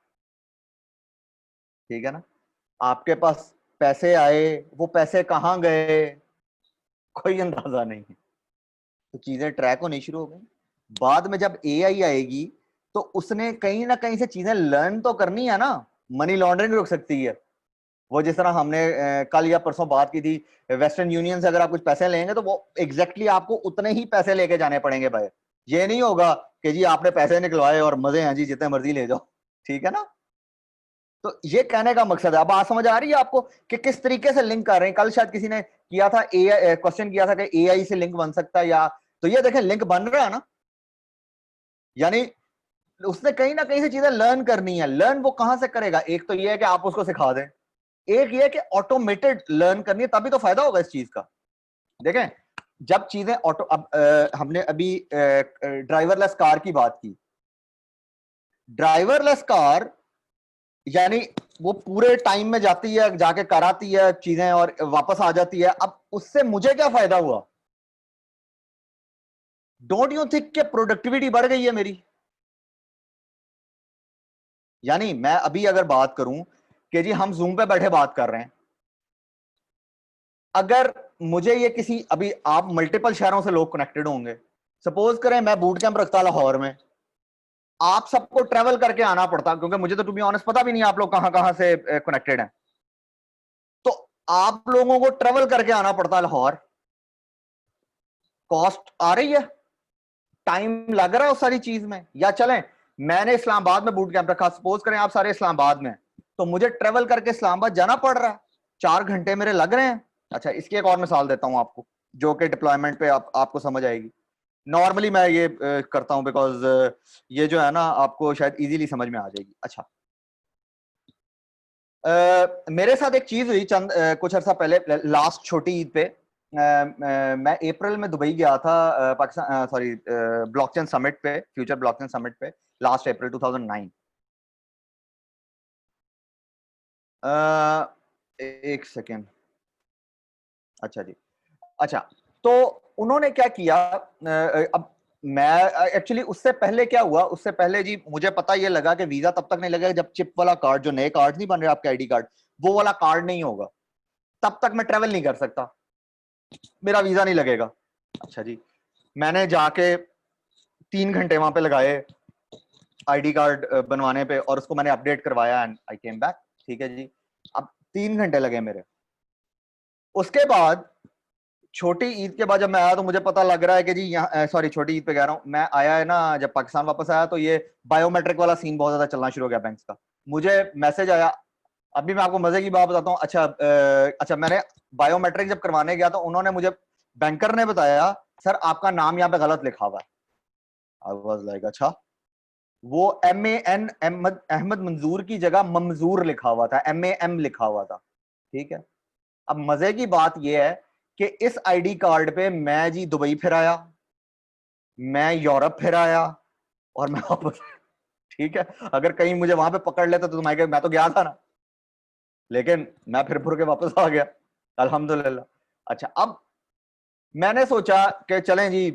ठीक है ना। आपके पास पैसे आए, वो पैसे कहां गए, कोई अंदाजा नहीं है, तो चीजें ट्रैक होनी शुरू हो गई। बाद में जब एआई आएगी तो उसने कहीं ना कहीं से चीजें लर्न तो करनी है ना, मनी लॉन्ड्रिंग रुक सकती है। वो जिस तरह हमने कल या परसों बात की थी, वेस्टर्न यूनियन से अगर आप कुछ पैसे लेंगे तो वो एग्जैक्टली आपको उतने ही पैसे लेके जाने पड़ेंगे भाई। ये नहीं होगा कि जी आपने पैसे निकलवाए और मजे हैं जी, जितने मर्जी ले जाओ, ठीक है ना। तो ये कहने का मकसद है। अब बात समझ आ रही है आपको कि किस तरीके से लिंक कर रहे हैं? कल शायद किसी ने किया था, ए क्वेश्चन किया था कि एआई से लिंक बन सकता है या, तो ये देखें लिंक बन रहा है ना, यानी उसने कहीं ना कहीं से चीजें लर्न करनी है। लर्न वो कहां से करेगा? एक तो ये है कि आप उसको सिखा दें, एक ये है कि ऑटोमेटेड लर्न करनी है, तभी तो फायदा होगा इस चीज का। देखें, जब चीजें ऑटो, अब हमने अभी ड्राइवरलेस कार की बात की। ड्राइवरलेस कार यानी वो पूरे टाइम में जाती है, जाके कराती है चीजें और वापस आ जाती है। अब उससे मुझे क्या फायदा हुआ? डोंट यू थिंक कि प्रोडक्टिविटी बढ़ गई है मेरी? यानी मैं अभी अगर बात करूं कि जी हम जूम पे बैठे बात कर रहे हैं, अगर मुझे ये किसी, अभी आप मल्टीपल शहरों से लोग कनेक्टेड होंगे, सपोज करें मैं बूट कैंप रखता लाहौर में, आप सबको ट्रेवल करके आना पड़ता, क्योंकि मुझे तो टू बी ऑनेस्ट पता भी नहीं आप लोग कहां कहां से कनेक्टेड हैं, तो आप लोगों को ट्रेवल करके आना पड़ता लाहौर, कॉस्ट आ रही है, टाइम लग रहा है उस सारी चीज में। या चलें, मैंने इस्लामाबाद में बूट कैंप रखा, सपोज करें आप सारे इस्लामाबाद में, तो मुझे ट्रेवल करके इस्लामाबाद जाना पड़ रहा है, 4 घंटे मेरे लग रहे हैं। अच्छा, इसकी एक और मिसाल देता हूं आपको, जो कि डिप्लॉयमेंट पे आपको समझ आएगी। नॉर्मली मैं ये करता हूं बिकॉज ये जो है ना आपको शायद इजीली समझ में आ जाएगी। अच्छा, मेरे साथ एक चीज हुई चंद कुछ अर्सा पहले, लास्ट छोटी ईद पे, मैं अप्रैल में दुबई गया था, पाकिस्तान, सॉरी, ब्लॉकचेन समिट पे, फ्यूचर ब्लॉकचेन समिट पे, लास्ट अप्रैल 2009। एक सेकेंड, अच्छा जी, अच्छा, तो उन्होंने क्या किया, अब मैं एक्चुअली उससे पहले क्या हुआ, उससे पहले जी मुझे पता ये लगा कि वीजा तब तक नहीं लगेगा जब चिप वाला कार्ड, जो नए कार्ड नहीं बन रहे आपके आईडी कार्ड, वो वाला कार्ड नहीं होगा, तब तक मैं ट्रेवल नहीं कर सकता, मेरा वीजा नहीं लगेगा। अच्छा जी, मैंने जाके 3 घंटे वहां पे लगाए आईडी कार्ड बनवाने पे, और उसको मैंने अपडेट करवाया एंड आई केम बैक, ठीक है जी। अब 3 घंटे लगे मेरे, उसके बाद छोटी ईद के बाद जब मैं आया तो मुझे पता लग रहा है कि जी यहाँ, सॉरी छोटी ईद पे कह रहा हूँ, मैं आया है ना, जब पाकिस्तान वापस आया तो ये बायोमेट्रिक वाला सीन बहुत ज्यादा चलना शुरू हो गया बैंक्स का। मुझे मैसेज आया, अभी मैं आपको मजे की बात बताता हूँ। अच्छा मैंने बायोमेट्रिक जब करवाने गया तो उन्होंने मुझे, बैंकर ने बताया सर आपका नाम यहाँ पे गलत लिखा हुआ है। आई वाज लाइक अच्छा, वो MAN अहमद अहमद मंजूर की जगह ममजूर लिखा हुआ था, MAM लिखा हुआ था। ठीक है, अब मजे की बात यह है कि इस आईडी कार्ड पे मैं जी दुबई फिर आया, मैं यूरोप फिर आया, और मैं वापस ठीक है, अगर कहीं मुझे वहां पे पकड़ लेता तो मैं तो गया था ना, लेकिन मैं फिर के वापस आ गया अल्हम्दुलिल्लाह। अच्छा, अब मैंने सोचा कि चलें जी,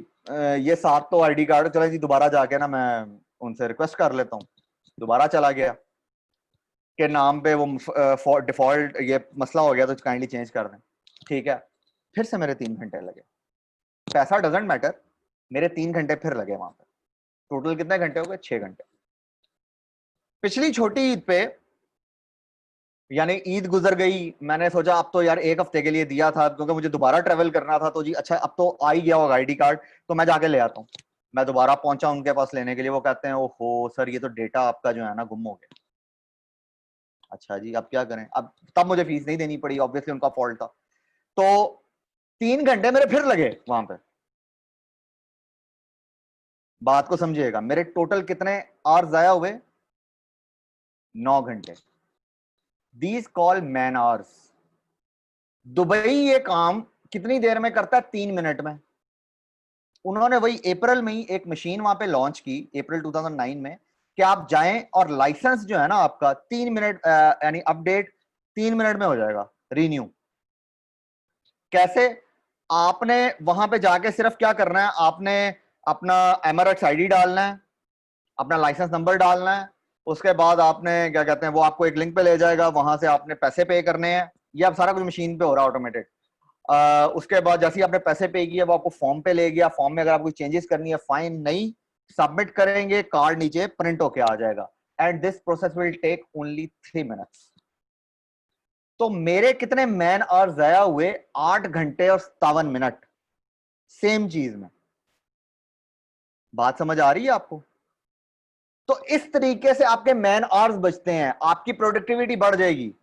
ये 7 तो आईडी कार्ड, चलें जी दोबारा जाके ना मैं उनसे रिक्वेस्ट कर लेता हूँ। दोबारा चला गया के नाम पे वो डिफॉल्ट ये मसला हो गया तो काइंडली चेंज कर दें। ठीक है, फिर से मेरे 3 घंटे लगे। पैसा डजेंट मैटर, मेरे 3 घंटे फिर लगे वहां पे। टोटल कितने घंटे हो गए? 6 घंटे। पिछली छोटी ईद पे, यानी ईद गुजर गई, मैंने सोचा अब तो यार 1 हफ्ते के लिए दिया था क्योंकि मुझे दोबारा ट्रेवल करना था, तो जी अच्छा अब तो आ ही गया होगा आईडी कार्ड, तो मैं जाके ले आता हूँ। मैं दोबारा पहुंचा उनके पास लेने के लिए, वो कहते हैं ओहो सर ये तो डेटा आपका जो है ना गुम हो गया। अच्छा जी, अब क्या करें? अब तब मुझे फीस नहीं देनी पड़ी, ऑब्वियसली उनका फॉल्ट था। तो 3 घंटे मेरे फिर लगे वहां पे। बात को समझिएगा, मेरे टोटल कितने आवर्स जाया हुए? 9 घंटे। These call man hours. Dubai ये काम कितनी देर में करता है? 3 मिनट में। उन्होंने वही अप्रैल में ही एक मशीन वहां पे लॉन्च की, अप्रैल 2009 में, कि आप जाएं और लाइसेंस जो है ना आपका 3 मिनट, यानी अपडेट 3 मिनट में हो जाएगा, रीन्यू। कैसे? आपने वहां पे जाके सिर्फ क्या करना है, आपने अपना एमआरएक्स आईडी डालना है, अपना लाइसेंस नंबर डालना है, उसके बाद आपने क्या कहते हैं, वो आपको एक लिंक पे ले जाएगा, वहां से आपने पैसे पे करने हैं। ये अब सारा कुछ मशीन पे हो रहा है ऑटोमेटेड। उसके बाद जैसे ही आपने पैसे पे किए, वो आपको फॉर्म पे ले गया। फॉर्म में अगर आपको चेंजेस करनी है फाइन, नहीं सबमिट करेंगे, कार्ड नीचे प्रिंट होके आ जाएगा। And this process will take only 3 minutes. तो मेरे कितने मैन आवर्स जाया हुए? 8 घंटे और 57 मिनट, सेम चीज में। बात समझ आ रही है आपको? तो इस तरीके से आपके मैन आवर्स बचते हैं, आपकी प्रोडक्टिविटी बढ़ जाएगी,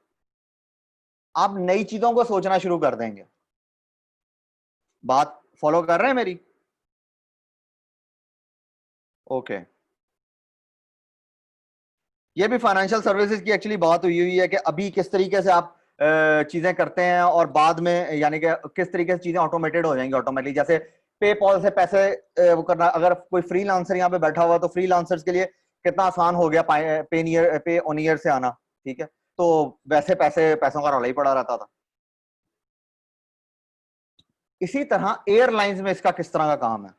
आप नई चीजों को सोचना शुरू कर देंगे। बात फॉलो कर रहे हैं मेरी? ओके। ये भी फाइनेंशियल सर्विसेज की एक्चुअली बात हुई है कि अभी किस तरीके से आप चीजें करते हैं और बाद में यानी कि किस तरीके से चीजें ऑटोमेटेड हो जाएंगी ऑटोमेटिकली। जैसे पेपॉल से पैसे वो करना, अगर कोई फ्रीलांसर यहाँ पे बैठा हुआ तो फ्रीलांसर्स के लिए कितना आसान हो गया पे ऑन ईयर से आना। ठीक है, तो वैसे पैसों का रौला ही पड़ा रहता था। इसी तरह एयरलाइंस में इसका किस तरह का काम है,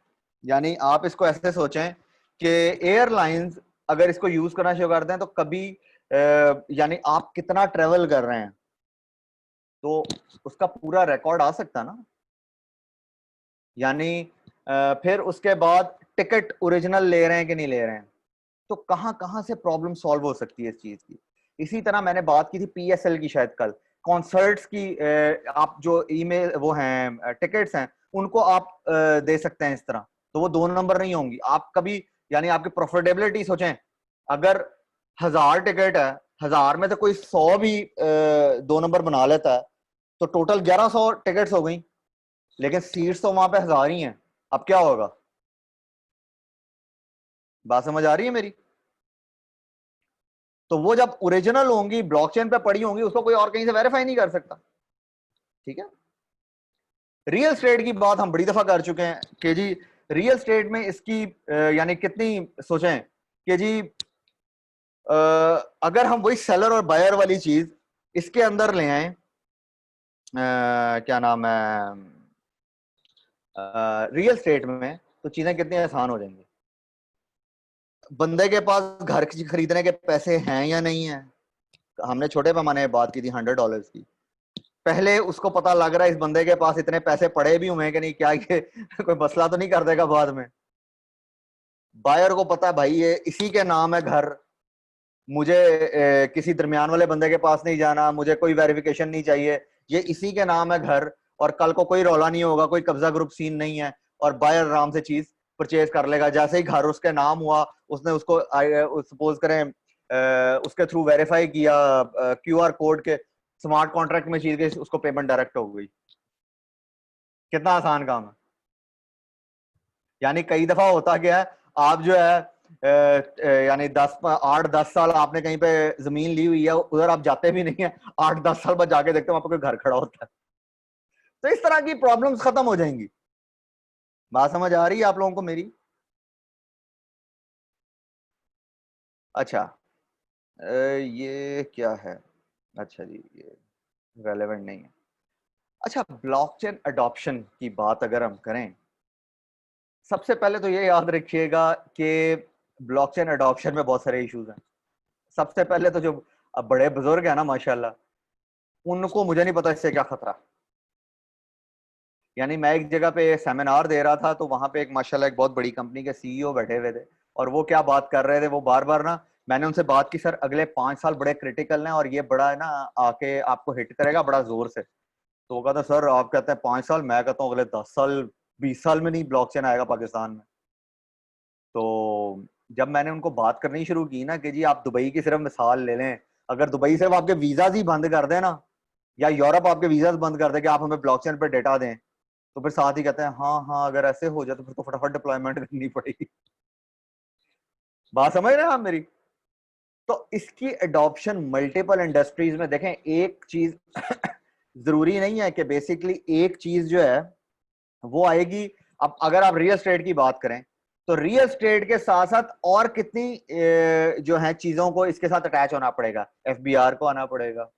यानी आप इसको ऐसे सोचें कि एयरलाइंस अगर इसको यूज करना शुरू करते हैं तो कभी यानी आप कितना ट्रेवल कर रहे हैं तो उसका पूरा रिकॉर्ड आ सकता है ना। यानी फिर उसके बाद टिकट ओरिजिनल ले रहे हैं कि नहीं ले रहे हैं, तो कहां कहां से प्रॉब्लम सॉल्व हो सकती है इस चीज की। इसी तरह मैंने बात की थी PSL की शायद कल, कॉन्सर्ट्स की, आप जो ईमेल वो हैं टिकट्स हैं उनको आप दे सकते हैं इस तरह, तो वो 2 नंबर नहीं होंगी। आप कभी यानी आपकी प्रॉफिटेबिलिटी सोचें, अगर 1000 टिकट है, 1000 में तो कोई 100 भी 2 नंबर बना लेता है, तो टोटल 1100 टिकट्स हो गई, लेकिन सीट्स तो वहां पे 1000 ही हैं। अब क्या होगा? बात समझ आ रही है मेरी? तो वो जब ओरिजिनल होंगी, ब्लॉकचेन पे पड़ी होंगी, उसको कोई और कहीं से वेरीफाई नहीं कर सकता। ठीक है, रियल स्टेट की बात हम बड़ी दफा कर चुके हैं कि जी रियल स्टेट में इसकी यानी कितनी सोचें कि जी अगर हम वही सेलर और बायर वाली चीज इसके अंदर ले आए, क्या नाम है, रियल स्टेट में, तो चीजें कितनी आसान हो जाएंगी। बंदे के पास घर खरीदने के पैसे हैं या नहीं है, हमने छोटे पैमाने में बात की थी $100 की। पहले उसको पता लग रहा है इस बंदे के पास इतने पैसे पड़े भी हुए हैं कि नहीं, क्या ये कोई मसला तो नहीं कर देगा बाद में। बायर को पता है भाई ये इसी के नाम है घर, मुझे किसी दरमियान वाले बंदे के पास नहीं जाना, मुझे कोई वेरिफिकेशन नहीं चाहिए, ये इसी के नाम है घर, और कल को कोई रौला नहीं होगा, कोई कब्जा ग्रुप सीन नहीं है, और बायर आराम से चीज परचेज कर लेगा। जैसे ही घर उसके नाम हुआ, उसने उसको सपोज करें उसके थ्रू वेरीफाई किया क्यूआर कोड के, स्मार्ट कॉन्ट्रैक्ट में चीज गई, उसको पेमेंट डायरेक्ट हो गई। कितना आसान काम है। यानी कई दफा होता क्या है, आप जो है यानी 8-10 साल आपने कहीं पे जमीन ली हुई है, उधर आप जाते भी नहीं है, 8-10 साल बाद जाके देखते हो आपको कोई घर खड़ा होता है। तो इस तरह की प्रॉब्लम्स खत्म हो जाएंगी। बात समझ आ रही है आप लोगों को मेरी? अच्छा, ये क्या है? अच्छा जी, ये रेलेवेंट नहीं है। अच्छा, ब्लॉकचेन अडॉप्शन की बात अगर हम करें, सबसे पहले तो ये याद रखिएगा कि ब्लॉकचेन अडॉप्शन में बहुत सारे इश्यूज हैं। सबसे पहले तो जो अब बड़े बुजुर्ग है ना माशाल्लाह, उनको मुझे नहीं पता इससे क्या खतरा। यानी मैं एक जगह पे सेमिनार दे रहा था, तो वहां पे एक माशाल्लाह एक बहुत बड़ी कंपनी के सीईओ बैठे हुए थे, और वो क्या बात कर रहे थे, वो बार बार ना, मैंने उनसे बात की, सर अगले 5 साल बड़े क्रिटिकल हैं और ये बड़ा है ना आके आपको हिट करेगा बड़ा जोर से। तो वो कहता सर आप कहते हैं 5 साल, मैं कहता हूँ अगले 10 साल 20 साल में नहीं ब्लॉकचेन आएगा पाकिस्तान में। तो जब मैंने उनको बात करनी शुरू की ना कि जी आप दुबई की सिर्फ मिसाल ले लें, अगर दुबई से आपके वीजाज ही बंद कर दें ना, या यूरोप आपके वीजाज बंद कर दे कि आप हमें ब्लॉकचेन पर डेटा दें, तो फिर साथ ही कहते हैं हाँ हाँ अगर ऐसे हो जाए तो फिर तो फटाफट डिप्लॉयमेंट करनी पड़ेगी। बात समझ रहे हैं आप मेरी? तो इसकी एडॉप्शन मल्टीपल इंडस्ट्रीज में देखें, एक चीज जरूरी नहीं है कि बेसिकली एक चीज जो है वो आएगी। अब अगर आप रियल एस्टेट की बात करें, तो रियल एस्टेट के साथ साथ और कितनी जो है चीजों को इसके साथ अटैच होना पड़ेगा। एफबीआर को आना पड़ेगा,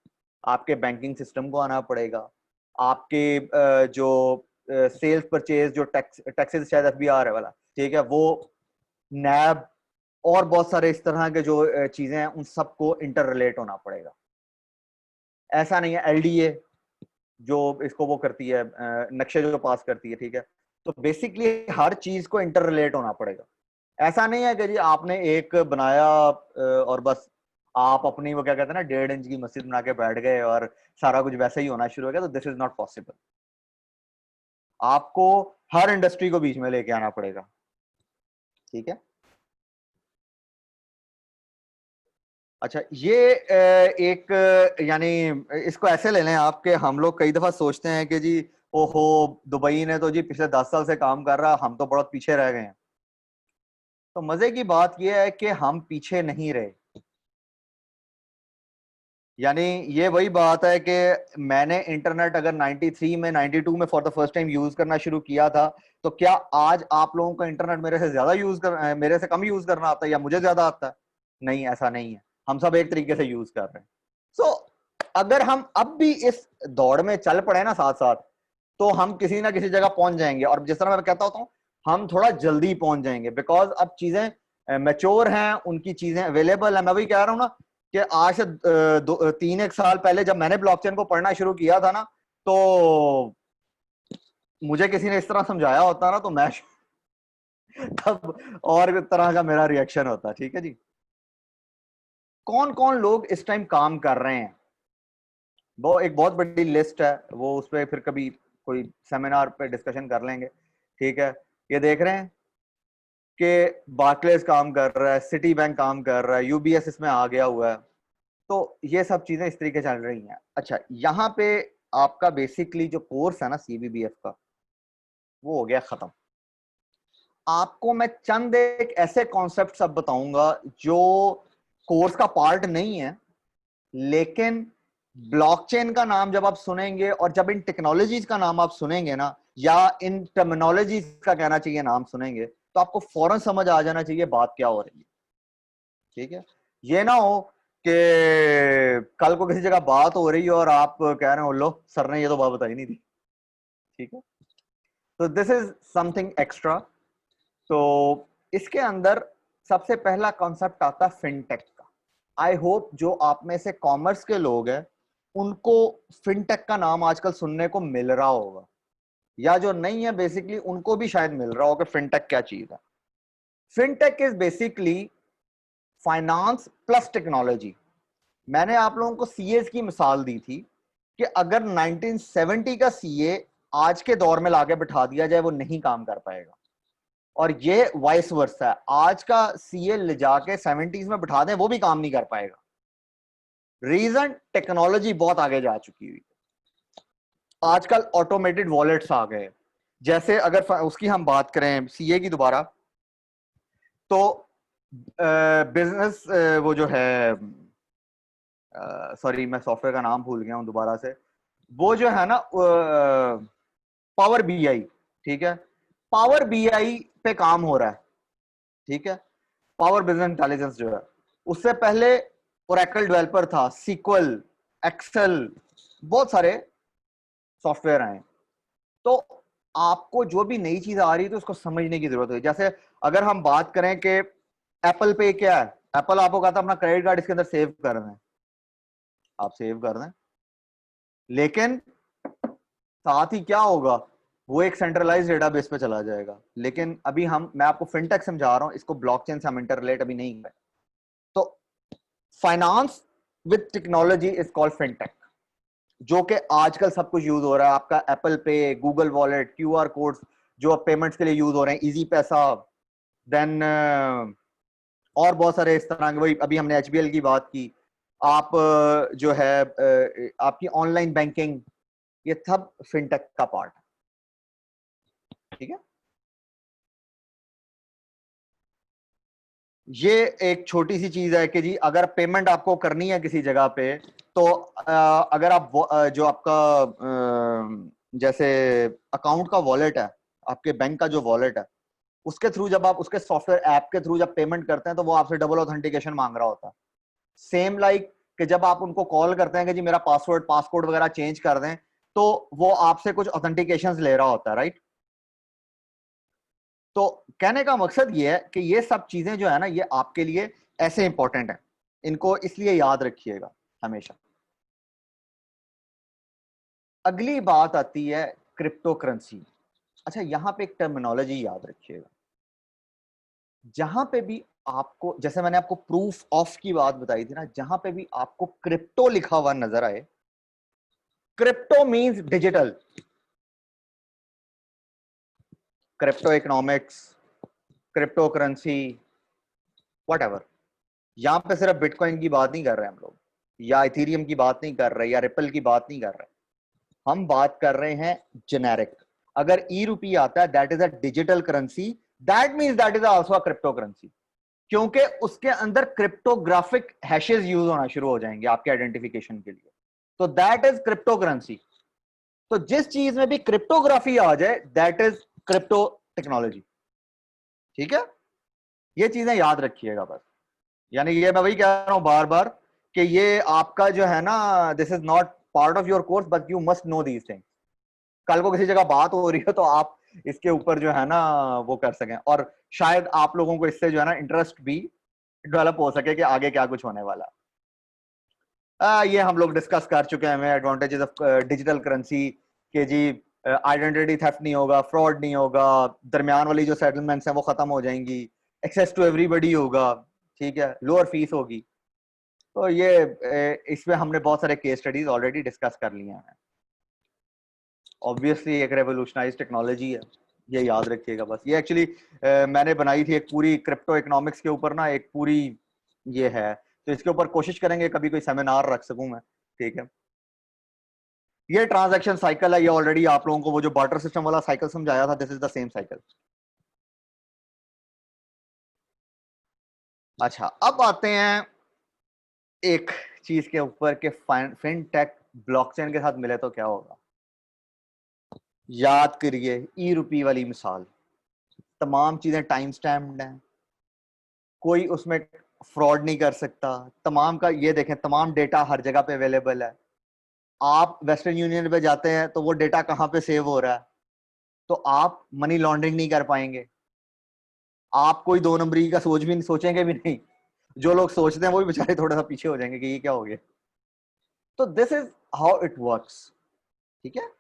आपके बैंकिंग सिस्टम को आना पड़ेगा, आपके जो सेल्स परचेज जो टैक्सेस शायद एफबीआर है वाला, ठीक है, वो नैब, और बहुत सारे इस तरह के जो चीजें हैं उन सबको इंटर रिलेट होना पड़ेगा। ऐसा नहीं है एलडीए जो इसको वो करती है, नक्शे जो पास करती है, ठीक है, तो बेसिकली हर चीज को इंटर रिलेट होना पड़ेगा। ऐसा नहीं है कि जी आपने एक बनाया और बस आप अपनी वो क्या कहते हैं ना 1.5 इंच की मस्जिद बना के बैठ गए और सारा कुछ वैसे ही होना शुरू हो गया, तो दिस इज नॉट पॉसिबल। आपको हर इंडस्ट्री को बीच में लेके आना पड़ेगा, ठीक है। अच्छा, ये एक यानी इसको ऐसे ले लें आप कि हम लोग कई दफा सोचते हैं कि जी ओहो दुबई ने तो जी पिछले 10 साल से काम कर रहा, हम तो बहुत पीछे रह गए हैं। तो मजे की बात यह है कि हम पीछे नहीं रहे। यानी ये वही बात है कि मैंने इंटरनेट अगर 93 में 92 में for the first time use करना शुरू किया था, तो क्या आज आप लोगों को इंटरनेट मेरे से ज्यादा मेरे से कम यूज करना आता है या मुझे ज्यादा आता है? नहीं, ऐसा नहीं है, हम सब एक तरीके से यूज कर रहे हैं। सो अगर हम अब भी इस दौड़ में चल पड़े ना साथ साथ, तो हम किसी ना किसी जगह पहुंच जाएंगे। और जिस तरह मैं कहता होता हूँ, हम थोड़ा जल्दी पहुंच जाएंगे, बिकॉज अब चीजें मैच्योर हैं, उनकी चीजें अवेलेबल है। मैं वही कह रहा हूँ ना कि आज से 3-1 साल पहले जब मैंने ब्लॉकचेन को पढ़ना शुरू किया था ना, तो मुझे किसी ने इस तरह समझाया होता ना, तो मैं तब और तरह का मेरा रिएक्शन होता। ठीक है जी। कौन कौन लोग इस टाइम काम कर रहे हैं, वो एक बहुत बड़ी लिस्ट है, वो उस पर फिर कभी कोई सेमिनार पे डिस्कशन कर लेंगे, ठीक है। ये देख रहे हैं कि बार्कलेस काम कर रहा है, सिटी बैंक काम कर रहा है, यूबीएस इसमें आ गया हुआ है। तो ये सब चीजें इस तरीके चल रही हैं। अच्छा, यहाँ पे आपका बेसिकली जो कोर्स है ना सीबीबीएफ का, वो हो गया खत्म। आपको मैं चंद एक ऐसे कॉन्सेप्ट अब बताऊंगा जो कोर्स का पार्ट नहीं है, लेकिन ब्लॉकचेन का नाम जब आप सुनेंगे और जब इन टेक्नोलॉजीज का नाम आप सुनेंगे ना, या इन टर्मिनोलॉजीज का कहना चाहिए नाम सुनेंगे, तो आपको फौरन समझ आ जाना चाहिए बात क्या हो रही है। ठीक है, ये ना हो कि कल को किसी जगह बात हो रही है और आप कह रहे हो लो सर ने ये तो बात बताई नहीं थी। ठीक है, तो दिस इज समथिंग एक्स्ट्रा। तो इसके अंदर सबसे पहला कॉन्सेप्ट आता है फिनटेक का। आई होप जो आप में से कॉमर्स के लोग हैं उनको फिनटेक का नाम आजकल सुनने को मिल रहा होगा, या जो नहीं है बेसिकली उनको भी शायद मिल रहा होगा फिनटेक क्या चीज है। Fintech is basically finance plus technology. मैंने आप लोगों को सीएस की मिसाल दी थी कि अगर 1970 का सीए आज के दौर में लाके बिठा दिया जाए वो नहीं काम कर पाएगा, और ये वाइस वर्सा है, आज का सीए ले जाके 70s में बिठा दें वो भी काम नहीं कर पाएगा। रीजन, टेक्नोलॉजी बहुत आगे जा चुकी हुई, आजकल ऑटोमेटेड वॉलेट्स आ गए। जैसे अगर उसकी हम बात करें सीए की दोबारा, तो बिजनेस वो जो है, सॉरी मैं सॉफ्टवेयर का नाम भूल गया हूं दोबारा से, वो जो है ना पावर बीआई, ठीक है, पावर बीआई पे काम हो रहा है, ठीक है, पावर बिजनेस इंटेलिजेंस जो है। उससे पहले ओरेकल डेवलपर था, सीक्वल, एक्सेल, बहुत सारे सॉफ्टवेयर आए। तो आपको जो भी नई चीज आ रही है तो उसको समझने की जरूरत है। जैसे अगर हम बात करें कि एप्पल पे क्या है, एप्पल आपको कहता है अपना क्रेडिट कार्ड इसके अंदर सेव कर दें, आप सेव कर दें, लेकिन साथ ही क्या होगा, वो एक सेंट्रलाइज डेटाबेस पे चला जाएगा। लेकिन अभी मैं आपको फिनटेक समझा रहा हूं, इसको ब्लॉकचेन से हम इंटरलेट अभी नहीं करें। तो finance with technology is called fintech, जो कि आजकल सब कुछ यूज हो रहा है। आपका एप्पल पे, गूगल वॉलेट, क्यूआर कोड्स जो अब पेमेंट्स के लिए यूज हो रहे हैं, इजी पैसा, देन और बहुत सारे इस तरह के, वही अभी हमने एचबीएल की बात की, आप जो है आपकी ऑनलाइन बैंकिंग, ये सब फिनटेक का पार्ट है, ठीक है। ये एक छोटी सी चीज है कि जी अगर पेमेंट आपको करनी है किसी जगह पे, तो अगर आप जो आपका जैसे अकाउंट का वॉलेट है, आपके बैंक का जो वॉलेट है, उसके थ्रू जब आप उसके सॉफ्टवेयर ऐप के थ्रू जब पेमेंट करते हैं तो वो आपसे डबल ऑथेंटिकेशन मांग रहा होता है। सेम लाइक कि जब आप उनको कॉल करते हैं कि जी मेरा पासवर्ड पासकोड वगैरह चेंज कर दें, तो वो आपसे कुछ ऑथेंटिकेशन ले रहा होता है, राइट। तो कहने का मकसद ये है कि ये सब चीजें जो है ना, ये आपके लिए ऐसे इंपॉर्टेंट है, इनको इसलिए याद रखिएगा हमेशा। अगली बात आती है क्रिप्टो करेंसी। अच्छा, यहां पे एक टर्मिनोलॉजी याद रखिएगा, जहां पे भी आपको, जैसे मैंने आपको प्रूफ ऑफ की बात बताई थी ना, जहां पे भी आपको क्रिप्टो लिखा हुआ नजर आए, crypto means digital, crypto economics, crypto currency, whatever. यहां पे सिर्फ बिटकॉइन की बात नहीं कर रहे हम लोग, या इथेरियम की बात नहीं कर रहे, या रिपल की बात नहीं कर रहे, हम बात कर रहे हैं जेनेरिक। अगर ई रूपी आता है, that is a digital currency, that means that is also a crypto currency, क्योंकि उसके अंदर क्रिप्टोग्राफिक हैशेस यूज होना शुरू हो जाएंगे आपके आइडेंटिफिकेशन के लिए, तो दैट इज क्रिप्टो करेंसी। तो जिस चीज में भी क्रिप्टोग्राफी आ जाए, दैट इज क्रिप्टो टेक्नोलॉजी, ठीक है। ये चीजें याद रखिएगा बस। यानी ये मैं वही कह रहा हूं बार बार कि ये आपका जो है ना, this is not part of your course but you must know these things. कल को किसी जगह बात हो रही है तो आप इसके ऊपर जो है ना वो कर सकें, और शायद आप लोगों को इससे जो है ना इंटरेस्ट भी डेवलप हो सके कि आगे क्या कुछ होने वाला। ये हम लोग डिस्कस कर चुके हैं, एडवांटेजेस ऑफ डिजिटल करेंसी के जी, आइडेंटिटी थेफ्ट नहीं होगा, फ्रॉड नहीं होगा, दरमियान वाली जो सेटलमेंट्स हैं वो खत्म हो जाएंगी, एक्सेस टू एवरीबॉडी होगा, ठीक है, लोअर फीस होगी। तो ये इसमें हमने बहुत सारे केस स्टडीज ऑलरेडी डिस्कस कर लिए हैं। ऑब्वियसली एक रेवोल्यूशनाइज टेक्नोलॉजी है, ये याद रखिएगा बस। ये एक्चुअली मैंने बनाई थी एक पूरी क्रिप्टो इकोनॉमिक्स के ऊपर ना, एक पूरी ये है, तो इसके ऊपर कोशिश करेंगे कभी कोई सेमिनार रख सकूं मैं, ठीक है। ये ट्रांजैक्शन साइकिल है, ये ऑलरेडी आप लोगों को वो जो बार्टर सिस्टम वाला साइकिल समझाया था, this is the same cycle. अच्छा, अब आते हैं एक चीज के ऊपर कि फिनटेक ब्लॉकचेन के साथ मिले तो क्या होगा। याद करिए ई रूपी वाली मिसाल, तमाम चीजें टाइम स्टैम्प्ड हैं, कोई उसमें फ्रॉड नहीं कर सकता, तमाम का ये देखें, तमाम डेटा हर जगह पे अवेलेबल है। आप वेस्टर्न यूनियन पे जाते हैं तो वो डेटा कहाँ पे सेव हो रहा है, तो आप मनी लॉन्ड्रिंग नहीं कर पाएंगे, आप कोई दो नंबरी का सोचेंगे भी नहीं, जो लोग सोचते हैं वो भी बेचारे थोड़ा सा पीछे हो जाएंगे कि ये क्या हो गया। तो this is how it works, ठीक है।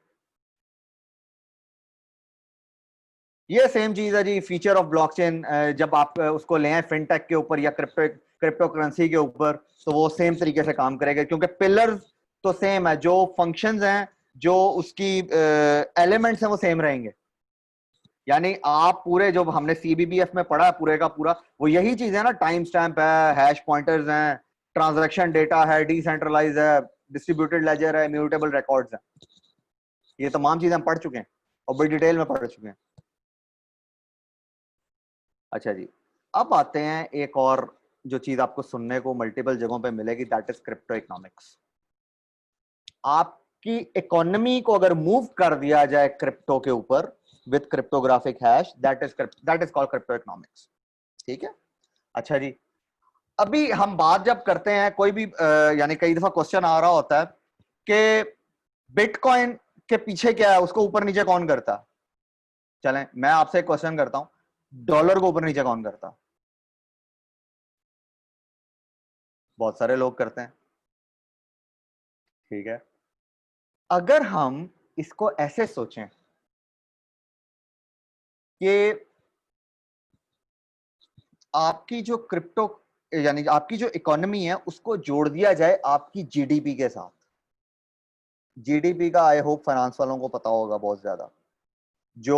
ये सेम चीज है जी, फीचर ऑफ ब्लॉकचेन, जब आप उसको ले आए फिनटेक के ऊपर या क्रिप्टो करेंसी के ऊपर, तो वो सेम तरीके से काम करेगा, क्योंकि पिलर्स तो सेम है, जो फंक्शंस हैं, जो उसकी एलिमेंट्स हैं वो सेम रहेंगे। यानी आप पूरे जो हमने सीबीबीएफ में पढ़ा है पूरे का पूरा, वो यही चीज है ना, टाइम स्टैम्प है, हैश पॉइंटर्स हैं, ट्रांजैक्शन डेटा है, डिसेंट्रलाइज है, डिस्ट्रीब्यूटेड लेजर है, इम्यूटेबल रिकॉर्ड्स है। ये तमाम चीजें हम पढ़ चुके हैं और बड़ी डिटेल में पढ़ चुके हैं। अच्छा जी, अब आते हैं एक और जो चीज आपको सुनने को मल्टीपल जगहों पे मिलेगी, दैट इज क्रिप्टो इकोनॉमिक्स। आपकी इकोनॉमी को अगर मूव कर दिया जाए क्रिप्टो के ऊपर with cryptographic hash, that is called crypto economics. ठीक है। अच्छा जी, अभी हम बात जब करते हैं कोई भी यानी कई दफा क्वेश्चन आ रहा होता है कि बिटकॉइन के पीछे क्या है, उसको ऊपर नीचे कौन करता। चलें मैं आपसे एक क्वेश्चन करता हूं, डॉलर को ऊपर नीचे कौन करता। बहुत सारे लोग करते हैं। ठीक है। अगर हम इसको ऐसे सोचें कि आपकी जो क्रिप्टो यानी आपकी जो इकोनॉमी है उसको जोड़ दिया जाए आपकी जीडीपी के साथ। जीडीपी का आई होप फाइनेंस वालों को पता होगा बहुत ज्यादा, जो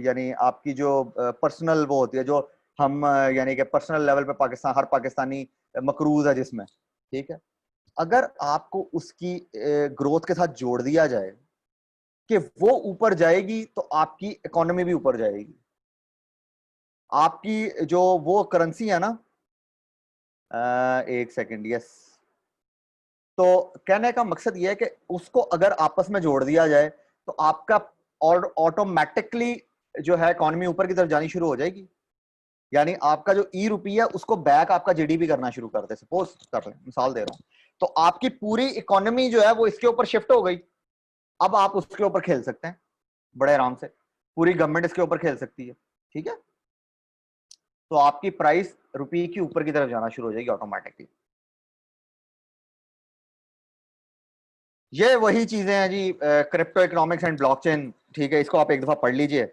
यानी आपकी जो पर्सनल वो होती है, जो हम यानी कि पर्सनल लेवल पे पाकिस्तान, हर पाकिस्तानी मकरूज है जिसमें। ठीक है। अगर आपको उसकी ग्रोथ के साथ जोड़ दिया जाए कि वो ऊपर जाएगी तो आपकी इकोनॉमी भी ऊपर जाएगी। आपकी जो वो करेंसी है ना, एक सेकंड, यस। तो कहने का मकसद ये है कि उसको अगर आपस में जोड़ दिया जाए तो आपका और ऑटोमेटिकली जो है इकोनॉमी ऊपर की तरफ जानी शुरू हो जाएगी। यानी आपका जो ई रुपी है उसको बैक आपका जीडीपी करना शुरू कर दे, सपोज कर लें, मिसाल दे रहा हूं, तो आपकी पूरी इकोनॉमी जो है वो इसके ऊपर शिफ्ट हो गई। अब आप उसके ऊपर खेल सकते हैं बड़े आराम से, पूरी गवर्नमेंट इसके ऊपर खेल सकती है। ठीक है। तो आपकी प्राइस रुपये की ऊपर की तरफ जाना शुरू हो जाएगी ऑटोमेटिकली। ये वही चीजें हैं जी, क्रिप्टो इकोनॉमिक्स एंड ब्लॉकचेन। ठीक है, इसको आप एक दफा पढ़ लीजिए।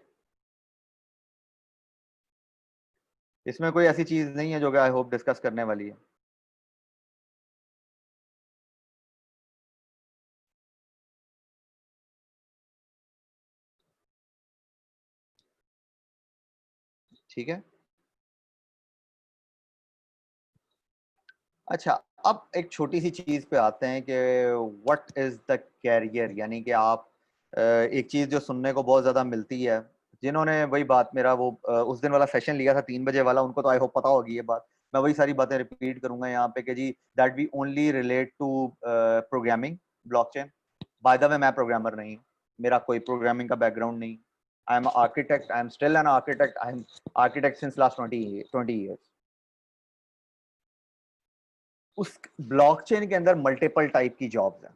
इसमें कोई ऐसी चीज नहीं है जो कि आई होप डिस्कस करने वाली है। ठीक है। अच्छा, अब एक छोटी सी चीज पे आते हैं कि व्हाट इज द कैरियर, यानी कि आप एक चीज जो सुनने को बहुत ज्यादा मिलती है, जिन्होंने वही बात मेरा वो उस दिन वाला सेशन लिया था 3 बजे वाला, उनको तो आई होप पता होगी ये बात। मैं वही सारी बातें रिपीट करूंगा यहाँ पे कि जी, that we only relate to programming blockchain. By the way मैं प्रोग्रामर नहीं हूँ, मेरा कोई प्रोग्रामिंग का बैकग्राउंड नहीं। I am architect, I am still an architect, I am architect since last 20 years. उस ब्लॉकचेन के अंदर मल्टीपल टाइप की जॉब्स हैं।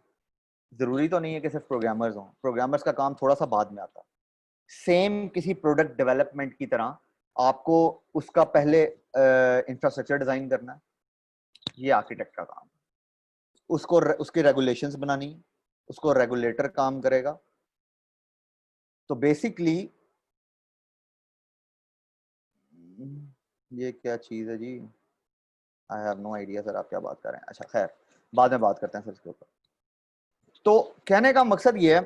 जरूरी तो नहीं है कि सिर्फ प्रोग्रामर्स हों, प्रोग्रामर्स का काम थोड़ा सा बाद में आता है। सेम किसी प्रोडक्ट डेवलपमेंट की तरह आपको उसका पहले इंफ्रास्ट्रक्चर डिजाइन करना है, ये आर्किटेक्ट का काम। उसको उसकी रेगुलेशंस बनानी, उसको रेगुलेटर काम करेगा। तो बेसिकली ये क्या चीज है जी, I have no idea sir आप क्या बात कर रहे हैं। अच्छा खैर, बाद में बात करते हैं सर इसके ऊपर। तो कहने का मकसद ये है,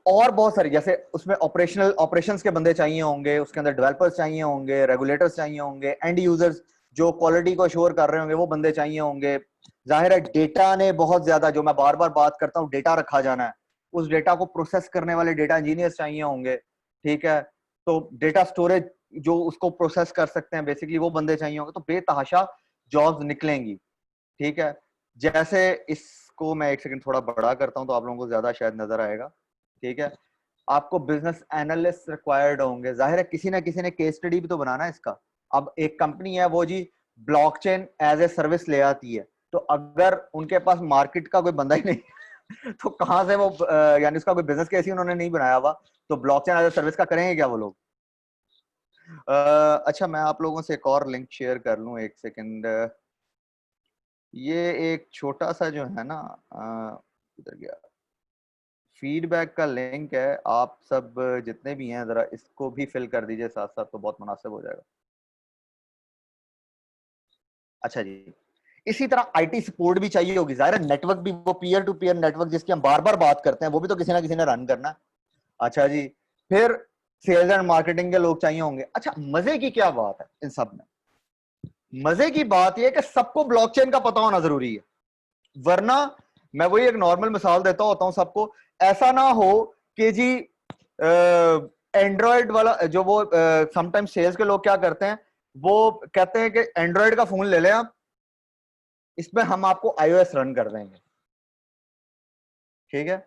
और बहुत सारी, जैसे उसमें ऑपरेशंस के बंदे चाहिए होंगे, उसके अंदर डेवलपर्स चाहिए होंगे, रेगुलेटर्स चाहिए होंगे, एंड यूजर्स जो क्वालिटी को अश्योर कर रहे होंगे वो बंदे चाहिए होंगे। जाहिर है डेटा ने बहुत ज्यादा, जो मैं बार बार बात करता हूँ, डेटा रखा जाना है, उस डेटा को प्रोसेस करने वाले डेटा इंजीनियर्स चाहिए होंगे। ठीक है। तो डेटा स्टोरेज जो उसको प्रोसेस कर सकते हैं बेसिकली वो बंदे चाहिए होंगे। तो बेतहाशा जॉब्स निकलेंगी। ठीक है। जैसे इसको मैं एक सेकंड थोड़ा बड़ा करता हूं तो आप लोगों को ज्यादा शायद नजर आएगा। ठीक है। आपको बिजनेस एनालिस्ट रिक्वायर्ड होंगे, जाहिर है किसी ना किसी ने केस स्टडी भी तो बनाना है इसका। अब एक कंपनी है वो जी ब्लॉकचेन एज ए सर्विस ले आती है, तो अगर उनके पास मार्केट का कोई बंदा ही नहीं तो कहां से वो यानी उसका कोई बिजनेस केस ही उन्होंने नहीं बनाया हुआ, तो ब्लॉकचेन एज ए सर्विस का करेंगे क्या वो लोग। अच्छा, मैं आप लोगों से एक और लिंक शेयर कर लूं, एक सेकंड। ये एक छोटा सा जो है ना, इधर गया, फीडबैक का लिंक है। आप सब जितने भी हैं जरा इसको भी फिल कर दीजिए साथ साथ, तो बहुत मुनासिब हो जाएगा। अच्छा जी, इसी तरह आईटी सपोर्ट भी चाहिए होगी, जाहिर है नेटवर्क भी, वो पीयर टू पीयर नेटवर्क जिसकी हम बार बार बात करते हैं, वो भी तो किसी ना किसी ने रन करना है। अच्छा जी, फिर सेल्स एंड मार्केटिंग के लोग चाहिए होंगे। अच्छा, मजे की क्या बात है इन सब में? मजे की बात यह कि सबको ब्लॉकचेन का पता होना जरूरी है, वरना मैं वही एक नॉर्मल मिसाल देता होता हूं सबको, ऐसा ना हो कि जी एंड्रॉयड वाला जो वो समटाइम्स सेल्स के लोग क्या करते हैं, वो कहते हैं कि एंड्रॉयड का फोन ले लें आप, इसमें हम आपको iOS रन कर देंगे, ठीक है।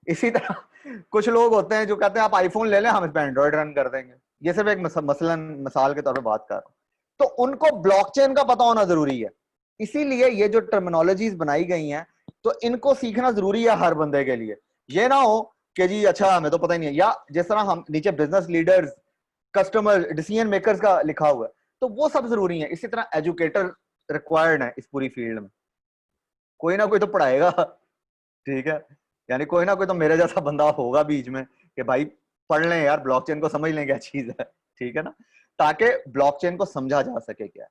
इसी तरह कुछ लोग होते हैं जो कहते हैं आप आईफोन ले लें, हम इस पर एंड्रॉयड रन कर देंगे। ये सिर्फ एक मसलन मिसाल के तौर पे बात कर रहा हूं। तो उनको ब्लॉकचेन का पता होना जरूरी है, इसीलिए ये जो टर्मिनोलॉजीज बनाई गई हैं, तो इनको सीखना जरूरी है हर बंदे के लिए। ये ना हो कि जी अच्छा हमें तो पता ही नहीं है, या जिस तरह हम नीचे business leaders, customer, decision makers का लिखा हुआ है, तो वो सब जरूरी है। इसी तरह एजुकेटर रिक्वायर्ड है इस पूरी फील्ड में, कोई ना कोई तो पढ़ाएगा, ठीक है। यानी कोई ना कोई तो मेरे जैसा बंदा होगा बीच में कि भाई पढ़ लें यार, ब्लॉकचेन को समझ लें क्या चीज है, ठीक है ना, ताकि ब्लॉकचेन को समझा जा सके क्या है।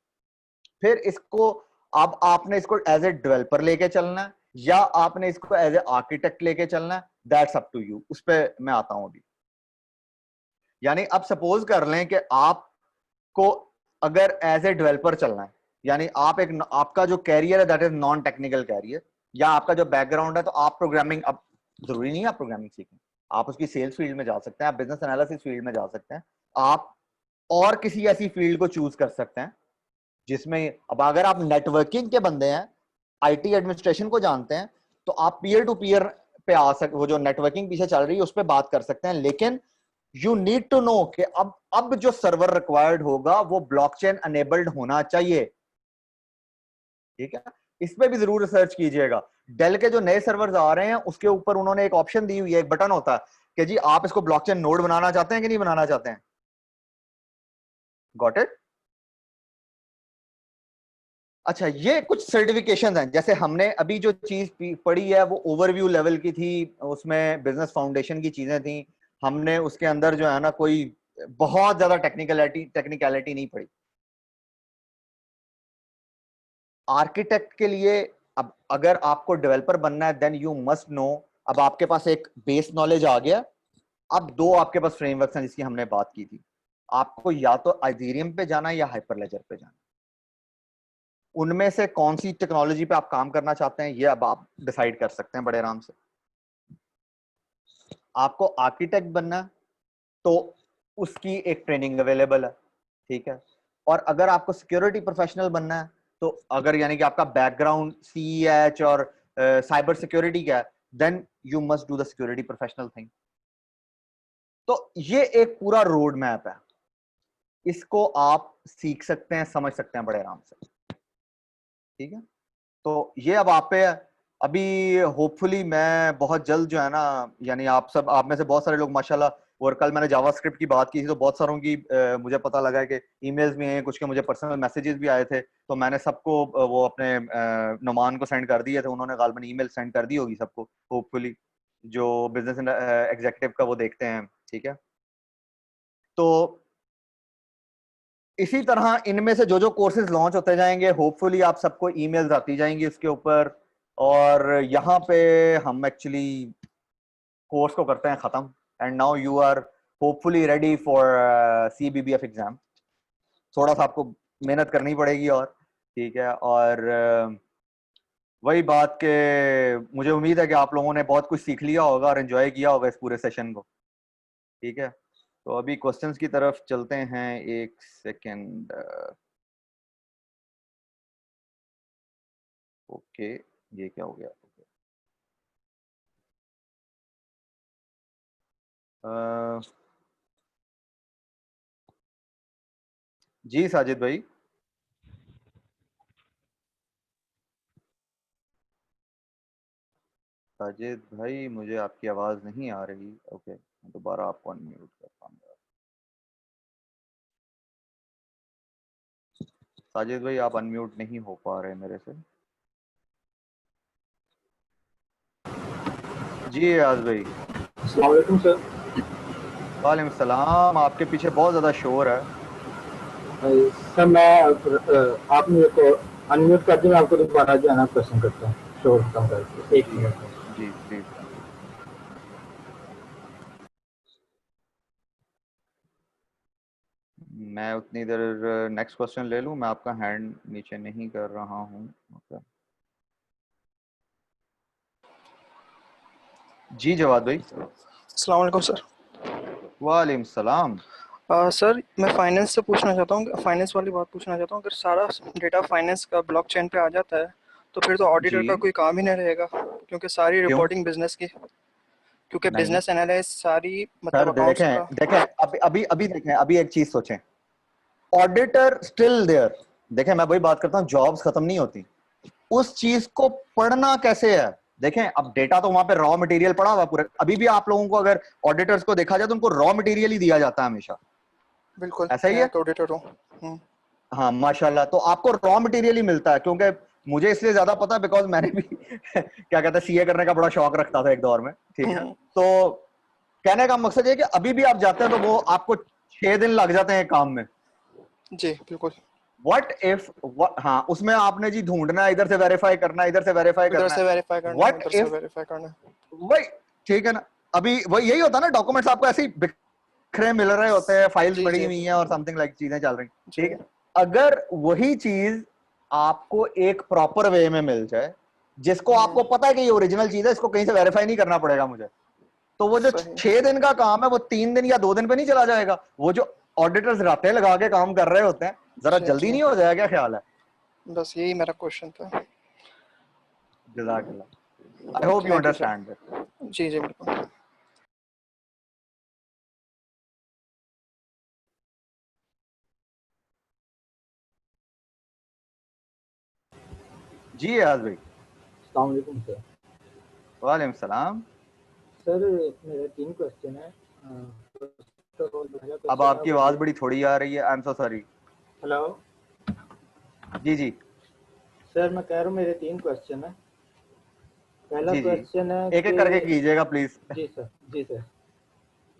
फिर इसको अब आपने इसको एज ए डेवलपर लेके चलना है या आपने इसको एज ए आर्किटेक्ट लेके चलना है, दैट्स अप टू यू। उस पर मैं आता हूं अभी। यानी अब सपोज कर लें कि आपको अगर एज ए डेवलपर चलना है, यानी आप एक, आपका जो कैरियर है that is non technical career, या आपका जो बैकग्राउंड है, तो आप प्रोग्रामिंग, अब जरूरी नहीं है आप प्रोग्रामिंग सीखें, आप उसकी सेल्स फील्ड में जा सकते हैं, आप बिजनेस एनालिसिस फील्ड में जा सकते हैं, आप और किसी ऐसी फील्ड को चूज कर सकते हैं जिसमें, अब अगर आप नेटवर्किंग के बंदे हैं, आईटी एडमिनिस्ट्रेशन को जानते हैं, तो आप पीयर टू पीयर पे आ सकते, वो जो नेटवर्किंग पीछे चल रही है उस पर बात कर सकते हैं। लेकिन यू नीड टू नो कि अब जो सर्वर रिक्वायर्ड होगा वो ब्लॉकचेन अनेबल्ड होना चाहिए, ठीक है। इस पे भी जरूर रिसर्च कीजिएगा। डेल के जो नए सर्वर्स आ रहे हैं उसके ऊपर उन्होंने एक ऑप्शन दी हुई है, एक बटन होता है कि जी आप इसको ब्लॉकचेन नोड बनाना चाहते हैं कि नहीं बनाना चाहते हैं। Got it? अच्छा, ये कुछ सर्टिफिकेशन हैं, जैसे हमने अभी जो चीज पढ़ी है वो ओवरव्यू लेवल की थी, उसमें बिजनेस फाउंडेशन की चीजें थी, हमने उसके अंदर जो है ना कोई बहुत ज्यादा टेक्निकलिटी नहीं पढ़ी। आर्किटेक्ट के लिए, अब अगर आपको डेवलपर बनना है देन यू मस्ट नो, अब आपके पास एक बेस नॉलेज आ गया, अब दो आपके पास फ्रेमवर्क्स हैं जिसकी हमने बात की थी, आपको या तो इथेरियम पे जाना है या हाइपरलेजर पे जाना। उनमें से कौन सी टेक्नोलॉजी पे आप काम करना चाहते हैं ये अब आप डिसाइड कर सकते हैं बड़े आराम से। आपको आर्किटेक्ट बनना है तो उसकी एक ट्रेनिंग अवेलेबल है, ठीक है। और अगर आपको सिक्योरिटी प्रोफेशनल बनना है, तो अगर यानी कि आपका बैकग्राउंड CEH और साइबर सिक्योरिटी का है, then you must do the security professional thing. तो ये एक पूरा रोड मैप है, इसको आप सीख सकते हैं, समझ सकते हैं बड़े आराम से, ठीक है। तो ये अब आप पे है। अभी होपफुली मैं बहुत जल्द जो है ना, यानी आप में से बहुत सारे लोग माशाल्लाह, और कल मैंने जावास्क्रिप्ट की बात की थी तो बहुत सारों की मुझे पता लगा है कि ईमेल्स भी हैं, कुछ के मुझे पर्सनल मैसेजेस भी आए थे, तो मैंने सबको वो अपने नुमान को सेंड कर दिए थे, उन्होंने गालबन ईमेल सेंड कर दी होगी सबको, होपफुली जो बिजनेस एग्जीक्यूटिव का वो देखते हैं, ठीक है। तो इसी तरह इनमें से जो जो कोर्सेज लॉन्च होते जाएंगे, होपफुली आप सबको ईमेल्स आती जाएंगी उसके ऊपर, और यहाँ पे हम एक्चुअली कोर्स को करते हैं खत्म, and now you are hopefully ready for CBBF exam. थोड़ा सा आपको मेहनत करनी पड़ेगी, और ठीक है, और वही बात के मुझे उम्मीद है कि आप लोगों ने बहुत कुछ सीख लिया होगा और एंजॉय किया होगा इस पूरे सेशन को, ठीक है। तो अभी क्वेश्चंस की तरफ चलते हैं, एक सेकेंड। ओके, ये क्या हो गया? जी साजिद भाई। साजिद भाई मुझे आपकी आवाज नहीं आ रही। ओके, मैं दोबारा आपको अनम्यूट करता हूँ। साजिद भाई आप अनम्यूट नहीं हो पा रहे मेरे से। जी आज भाई। अस्सलाम वालेकुम सर। वालेकुम सलाम, आपके पीछे बहुत ज्यादा शोर है। सर मैं आप मेरे को अनम्यूट कर दी, मैं आपको दोबारा जो है ना क्वेश्चन करता हूँ, शोर कम करके 1 मिनट में। जी प्लीज। मैं उतनी देर नेक्स्ट क्वेश्चन ले लूं, मैं आपका हैंड नीचे नहीं कर रहा हूं। okay. जी जवाद भाई। अस्सलाम वालेकुम सर। वालेकुम सलाम। सर मैं फाइनेंस से पूछना चाहता हूँ, फाइनेंस वाली बात पूछना चाहता हूँ। अगर सारा डेटा फाइनेंस का ब्लॉकचेन पे आ जाता है तो फिर तो ऑडिटर जी का कोई काम ही नहीं रहेगा, क्योंकि सारी क्यों? रिपोर्टिंग बिजनेस की, क्योंकि नहीं बिजनेस एनालिसिस सारी सर, मतलब अकाउंट्स का। देखें देखें, अभी अभी अभी देखें, अभी एक चीज सोचें, ऑडिटर स्टिल देयर। देखें मैं वही बात करता हूँ, जॉब्स खत्म नहीं होती, उस चीज को पढ़ना कैसे है। देखें अब डेटा तो वहां पे रॉ मटेरियल पड़ा हुआ पूरा, अभी भी आप लोगों को अगर ऑडिटर्स को देखा जाए तो उनको रॉ मटेरियल ही दिया जाता है हमेशा, बिल्कुल, ऐसा ही मैं है। तो ऑडिटर हूँ। हाँ माशाल्लाह, तो आपको रॉ मटेरियल ही मिलता है, क्योंकि मुझे इसलिए ज्यादा पता है बिकॉज मैंने भी क्या कहते हैं सीए करने का बड़ा शौक रखता था एक दौर में, ठीक है। तो कहने का मकसद ये कि अभी भी आप जाते हैं तो वो आपको 6 दिन लग जाते हैं काम में। जी बिल्कुल। व्हाट इफ, हाँ उसमें आपने जी ढूंढना है, इधर से वेरीफाई करना है, इधर से वेरीफाई इधर करना है। से वेरीफाई करना है, व्हाट उधर से इफ, वेरीफाई करना है। वही, ठीक है ना। अभी वही यही होता है ना, डॉक्यूमेंट्स आपको ऐसे ही बिखरे मिल रहे होते हैं, फाइल्स जी पड़ी जी हुई हैं और समथिंग लाइक चीजें चल रही, जी। ठीक है। अगर वही चीज आपको एक प्रॉपर वे में मिल जाए, जिसको आपको पता है कि ये ओरिजिनल चीज है, इसको कहीं से वेरीफाई नहीं करना पड़ेगा मुझे, तो वो जो सही। 6 दिन का काम है वो 3 दिन या 2 दिन पे नहीं चला जाएगा। वो जो ऑडिटर्स रातें लगा के काम कर रहे होते हैं, जरा जी जल्दी जी, नहीं हो जाएगा, क्या ख्याल है? बस यही मेरा क्वेश्चन था। जज़ाकल्लाह, I hope you thank you sir. Understand this. जी जी बिल्कुल। जी आज भाई। अस्सलाम वालेकुम सर। वालेकुम सलाम। सर मेरे 3 क्वेश्चन है। तो पहला अब क्वेश्चन है आपकी वो आवाज ये। बड़ी थोड़ी आ रही है, I am so sorry. Hello जी जी सर, मैं कह रहा हूँ मेरे 3 क्वेश्चन है। पहला जी जी, क्वेश्चन है एक एक कि करके कीजिएगा प्लीज। जी सर, जी सर।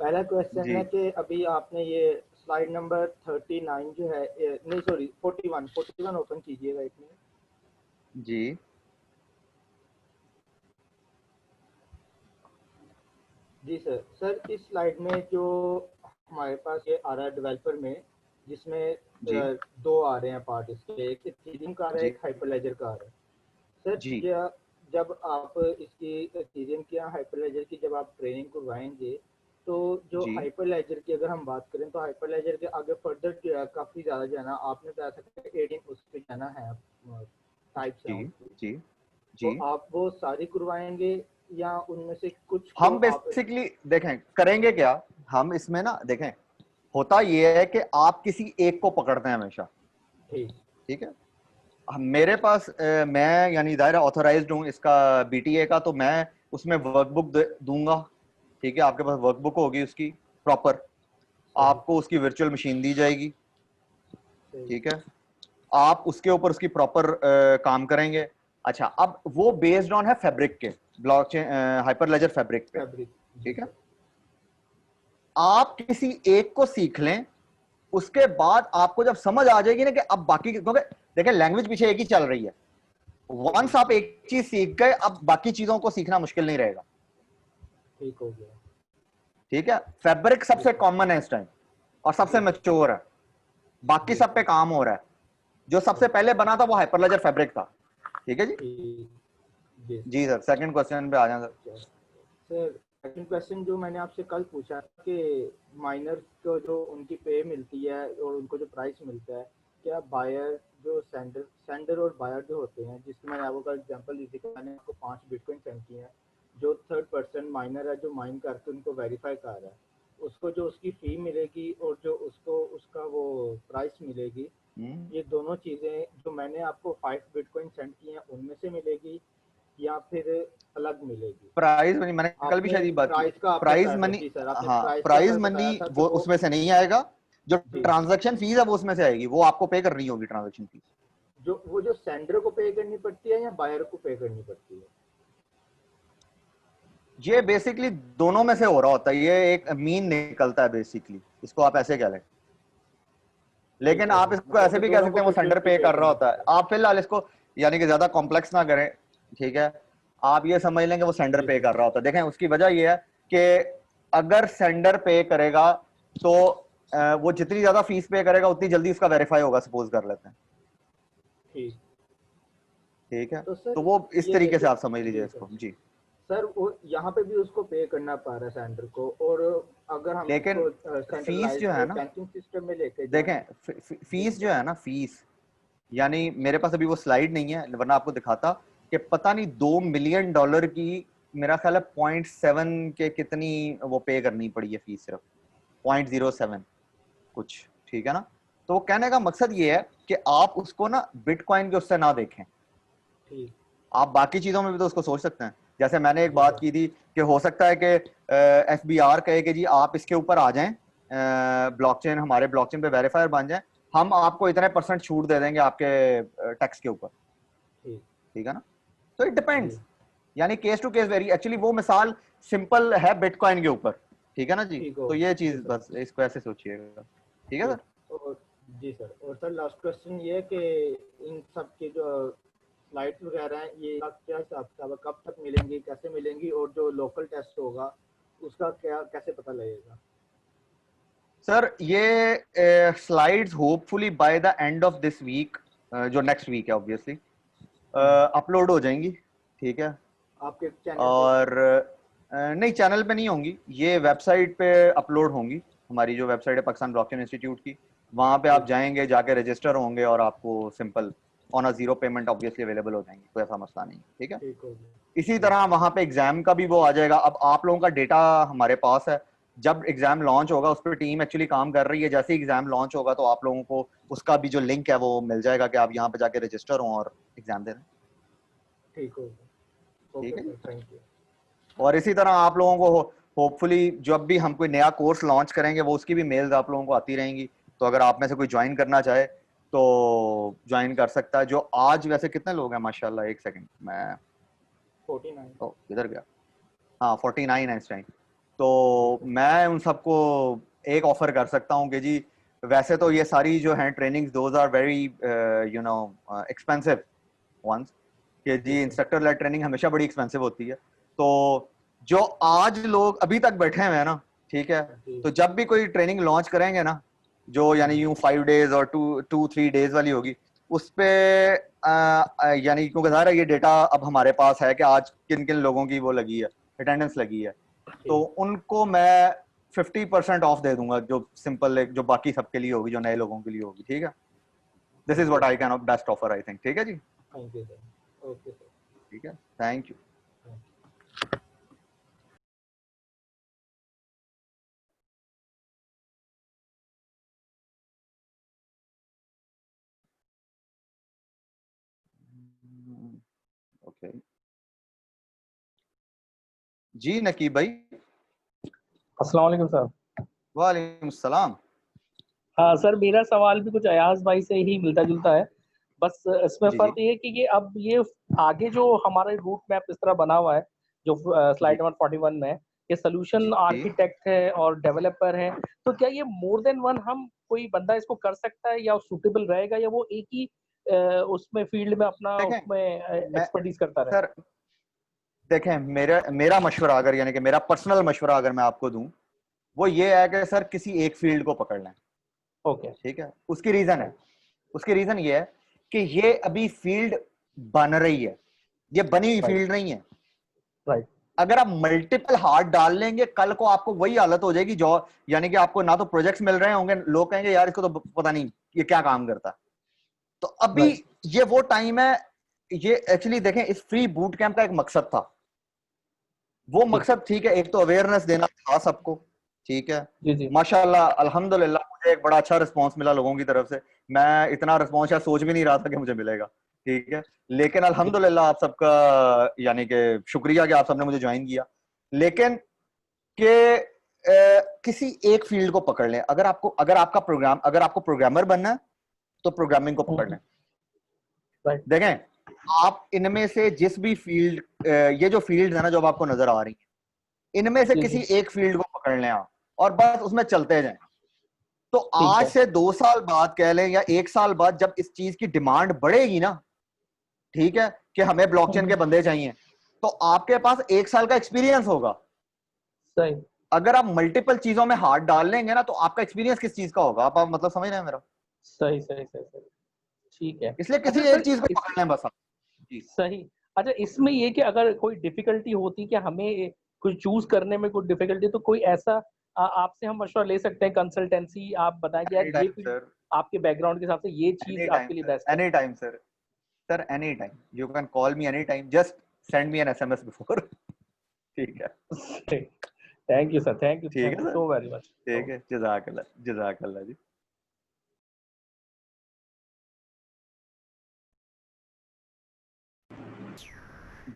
पहला क्वेश्चन जी है कि अभी आपने ये स्लाइड नंबर 39 जो है, नहीं सॉरी 41 ओपन कीजिएगा 1 मिनट। जी जी सर। सर इस स्लाइड में जो हमारे पास ये आ रहा है डेवलपर में, जिसमें जी 2 आ रहे हैं पार्ट इसके, एक इथीरियम का आ रहा है, जी एक हाइपरलेजर का आ रहा है। सर जी जब आप इसकी इथीरियम की या हाइपरलेजर की जब आप ट्रेनिंग करवाएंगे, तो जो जी हाइपरलेजर की अगर हम बात करें तो हाइपरलेजर के आगे फर्दर जो है काफ़ी ज़्यादा जो है ना, आपने बताया था कि 18 उसके जो है ना है टाइप्स हैं जी उसकी। जी तो जी। आप वो सारी करवाएंगे या उनमें से कुछ को हम आप। बेसिकली देखें करेंगे क्या, हम इसमें ना देखें, होता यह है कि आप किसी एक को पकड़ते हैं हमेशा, ठीक। ठीक है। मेरे पास मैं यानी दायरा ऑथराइज्ड हूँ इसका बीटीए का, तो मैं उसमें वर्कबुक दूंगा, ठीक है। आपके पास वर्कबुक होगी उसकी प्रॉपर, सही आपको उसकी वर्चुअल मशीन दी जाएगी, सही। ठीक है। आप उसके ऊपर उसकी प्रॉपर काम करेंगे। अच्छा, अब वो बेस्ड ऑन है फैब्रिक के, ब्लॉकचेन हाइपरलेजर फैब्रिक पे, फैब्रिक। जी ठीक है। सर। आप किसी एक को सीख लें, उसके बाद आपको जब समझ आ जाएगी ना कि अब बाकी, क्योंकि देखिए लैंग्वेज पीछे एक ही चल रही है, वंस ठीक आप एक चीज सीख गए अब बाकी चीजों को सीखना मुश्किल नहीं रहेगा, ठीक हो गया। ठीक है। फैब्रिक जी सबसे सर। कॉमन है इस टाइम और सबसे जी सर। मैच्योर है, बाकी जी सब पे सर। काम हो रहा है। जो सबसे ओके। पहले बना था वो हाइपरलेजर फैब्रिक था, ठीक है जी। ठीक। जी सर। जी सर, सेकंड क्वेश्चन पे आ जाए sir. Sir sir second question जो मैंने आपसे कल पूछा कि माइनर्स को जो उनकी पे मिलती है और उनको जो प्राइस मिलता है, क्या बायर जो सेंडर और बायर जो होते हैं, जिसकी मैंने आपको कल एग्जांपल दी थी कि मैंने आपको 5 बिटकॉइन सेंड किए हैं, जो थर्ड पर्सन माइनर है जो माइन करके उनको वेरीफाई कर रहा है, उसको जो उसकी फ़ी मिलेगी और जो उसको उसका वो प्राइस मिलेगी, ये दोनों चीज़ें जो मैंने आपको 5 बिटकॉइन सेंड किए हैं उनमें से मिलेगी या फिर अलग मिलेगी? प्राइज मनी मैंने कल भी आपने शायद ये बात की, प्राइस का आपने प्राइज बताया था। मनी। जी सर, आपने हाँ, प्राइस का प्राइज कल मनी बताया था कि वो वो। उसमें से नहीं आएगा, जो जी। ट्रांजैक्शन फीस है वो उसमें से आएगी, वो आपको पे करनी होगी ट्रांजैक्शन फीस। जो वो जो सेंडर को पे करनी पड़ती है या बायर को पे करनी पड़ती है? ये बेसिकली दोनों में से हो रहा होता है, ये एक मीन निकलता है बेसिकली, इसको आप ऐसे कह लें। लेकिन आप इसको ऐसे भी कह सकते हैं वो सेंडर पे कर रहा होता है। आप फिलहाल इसको यानी कि ज्यादा कॉम्प्लेक्स ना करें, ठीक है, आप ये समझ लेंगे वो सेंडर पे कर रहा होता है। देखें उसकी वजह ये है कि अगर सेंडर पे करेगा तो वो जितनी ज्यादा फीस पे करेगा उतनी जल्दी उसका वेरीफाई होगा, सपोज कर लेते हैं, ठीक ठीक है। तो तो वो इस तरीके से आप समझ लीजिए इसको जी। सर वो यहाँ पे भी उसको पे करना पड़ रहा है सेंटर को, और अगर हम लेकिन इसको फीस जो है ना, बैंकिंग सिस्टम में लेके देखें फीस जो है ना, फीस यानी मेरे पास अभी वो स्लाइड नहीं है वरना आपको दिखाता कि पता नहीं $2 मिलियन की मेरा ख्याल है 0.7 के कितनी वो पे करनी पड़ी है फीस, सिर्फ 0.07 कुछ, ठीक है ना। तो कहने का मकसद ये है कि आप उसको ना बिटकॉइन के उससे ना देखें, ठीक, आप बाकी चीजों में भी तो उसको सोच सकते हैं। जैसे मैंने एक बात की थी कि हो सकता है कि FBR कहे कि जी आप इसके ऊपर आ जाएं, ब्लॉकचेन हमारे ब्लॉकचेन पे वेरीफायर बन जाएं, हम आपको इतने % छूट दे देंगे आपके टैक्स के ऊपर, ठीक है ना। तो इट डिपेंड्स, यानी case to case vary, actually वो मिसाल सिंपल है बिटकॉइन के ऊपर, ठीक है ना जी। तो ये चीज बस इसको ऐसे सोचिएगा, ठीक है सर। जी सर। और सर लास्ट क्वेश्चन ये है कि इन सब के जो स्लाइड्स वगैरह हैं ये क्या हिसाब किताब, कब तक मिलेंगी, कैसे मिलेंगी, और जो लोकल टेस्ट होगा उसका क्या कैसे पता लगेगा? सर ये slides hopefully by the end of this week, जो नेक्स्ट वीक है ऑब्वियसली, अपलोड हो जाएंगी, ठीक है। आपके चैनल और नहीं चैनल पे नहीं होंगी, ये वेबसाइट पे अपलोड होंगी, हमारी जो वेबसाइट है पाकिस्तान ब्लॉकचेन इंस्टीट्यूट की, वहां पे आप जाएंगे, जाके रजिस्टर होंगे और आपको simple on a zero payment obviously available हो जाएंगी, कोई ऐसा मसला नहीं, ठीक है। इसी तरह वहां पे एग्जाम का भी वो आ जाएगा। अब आप लोगों का डेटा हमारे पास है, जब एग्जाम लॉन्च होगा उस पर टीम एक्चुअली काम कर रही है, जैसे ही एग्जाम लॉन्च होगा तो आप लोगों को उसका भी जो लिंक है वो मिल जाएगा कि आप यहाँ पे जाके रजिस्टर हो और एग्जाम दे दें, ठीक होगा। ठीक है। Thank you. और इसी तरह आप लोगों को होपफुली जब भी हम कोई नया कोर्स लॉन्च करेंगे वो उसकी भी मेल्स आप लोगों को आती रहेंगी, तो अगर आप में से कोई ज्वाइन करना चाहे तो ज्वाइन कर सकता है। जो आज वैसे कितने लोग हैं माशाल्लाह, एक सेकंड मैं 49 किधर गया, हाँ 49 है इस टाइम। तो मैं उन सबको एक ऑफर कर सकता हूँ कि जी वैसे तो ये सारी जो हैं trainings those are very you know expensive ones, कि जी इंस्ट्रक्टर लेड ट्रेनिंग हमेशा बड़ी एक्सपेंसिव होती है। तो जो आज लोग अभी तक बैठे हुए हैं ना, ठीक है, तो जब भी कोई ट्रेनिंग लॉन्च करेंगे ना, जो यानी यूं 5 डेज और 2-3 डेज वाली होगी, उस पे यानी क्योंकि ज़ाहिर है ये डेटा अब हमारे पास है कि आज किन किन लोगों की वो लगी है, अटेंडेंस लगी है, तो उनको मैं 50% ऑफ दे दूंगा, जो सिंपल जो बाकी सबके लिए होगी, जो नए लोगों के लिए होगी, ठीक है। This is what I can best offer I think, ठीक है जी। Thank you sir. Okay sir, ठीक है, थैंक यू। ओके जी नकीब भाई। अस्सलाम वालेकुम सर। वालेकुम सलाम। हाँ सर, मेरा सवाल भी कुछ अयाज भाई से ही मिलता जुलता है, बस इसमें जी फर्क जी ये है कि ये अब ये आगे जो हमारा रूट मैप इस तरह बना हुआ है जो जी स्लाइड नंबर 41 में है, ये सोल्यूशन जी। आर्किटेक्ट है और डेवलपर है, तो क्या ये मोर देन वन हम कोई बंदा इसको कर सकता है या सूटेबल रहेगा, या वो एक ही उसमें फील्ड में अपना देखें उसमें मैं एक्सपर्टीज करता रहे? सर, देखें मेरा मेरा मशवरा अगर यानी कि मेरा पर्सनल मशवरा अगर मैं आपको दूं, वो ये है कि सर किसी एक फील्ड को पकड़ लें, ओके, ठीक है। उसकी रीजन है, उसकी रीजन ये है कि ये अभी फील्ड बन रही है, ये बनी हुई राइट फील्ड नहीं है। राइट अगर आप मल्टीपल हाथ डाल लेंगे कल को आपको वही हालत हो जाएगी, जो यानी कि आपको ना तो प्रोजेक्ट्स मिल रहे होंगे, लोग कहेंगे यार इसको तो पता नहीं ये क्या काम करता। तो अभी राइट ये वो टाइम है, ये एक्चुअली देखें इस फ्री बूट कैंप का एक मकसद था, वो ठीक, मकसद ठीक है, एक तो अवेयरनेस देना था सबको, ठीक है। जी जी माशाल्लाह अल्हम्दुलिल्लाह मुझे एक बड़ा अच्छा रिस्पांस मिला लोगों की तरफ से, मैं इतना रिस्पांस शायद सोच भी नहीं रहा था कि मुझे मिलेगा, ठीक है। लेकिन जी अल्हम्दुलिल्लाह आप सबका यानी कि शुक्रिया कि आप सबने मुझे ज्वाइन किया। लेकिन कि किसी एक फील्ड को पकड़ लें, अगर आपको प्रोग्रामर बनना है तो प्रोग्रामिंग को पकड़ लें। राइट देखें आप इनमें से जिस भी फील्ड, ये जो फील्ड है ना जो अब आपको नजर आ रही है, इनमें से जी किसी जी एक फील्ड को पकड़ लें आप और बस उसमें चलते जाएं, तो ठीक आज है। से 2 साल बाद कह लें या 1 साल बाद जब इस चीज की डिमांड बढ़ेगी ना, ठीक है, कि हमें ब्लॉकचेन के बंदे चाहिए, तो आपके पास 1 साल का एक्सपीरियंस होगा। सही अगर आप मल्टीपल चीजों में हाथ डाल लेंगे ना, तो आपका एक्सपीरियंस किस चीज का होगा? आप मतलब समझ रहे हैं मेरा? सही सही सही सही, ठीक है। इसलिए किसी अच्छा एक सर, चीज को इस पकड़ लें बस आप। जी सही। अच्छा, इसमें ये कि अगर कोई डिफिकल्टी होती कि हमें कुछ चूज करने में कोई डिफिकल्टी, तो कोई ऐसा आपसे हम मशवरा ले सकते हैं, कंसल्टेंसी आप बताएं कि यार एनी ये टाइम फील्ड सर, आपके बैकग्राउंड के हिसाब से ये एनी चीज टाइम आपके लिए सर, बेस्ट है। Any time sir, sir any time you can call me any time, just send me an SMS before. ठीक है, थैंक यू सर, ठीक थैंक है you sir, so very much. ठीक है, जज़ाकल्लाह, जज़ाकल्लाह जी।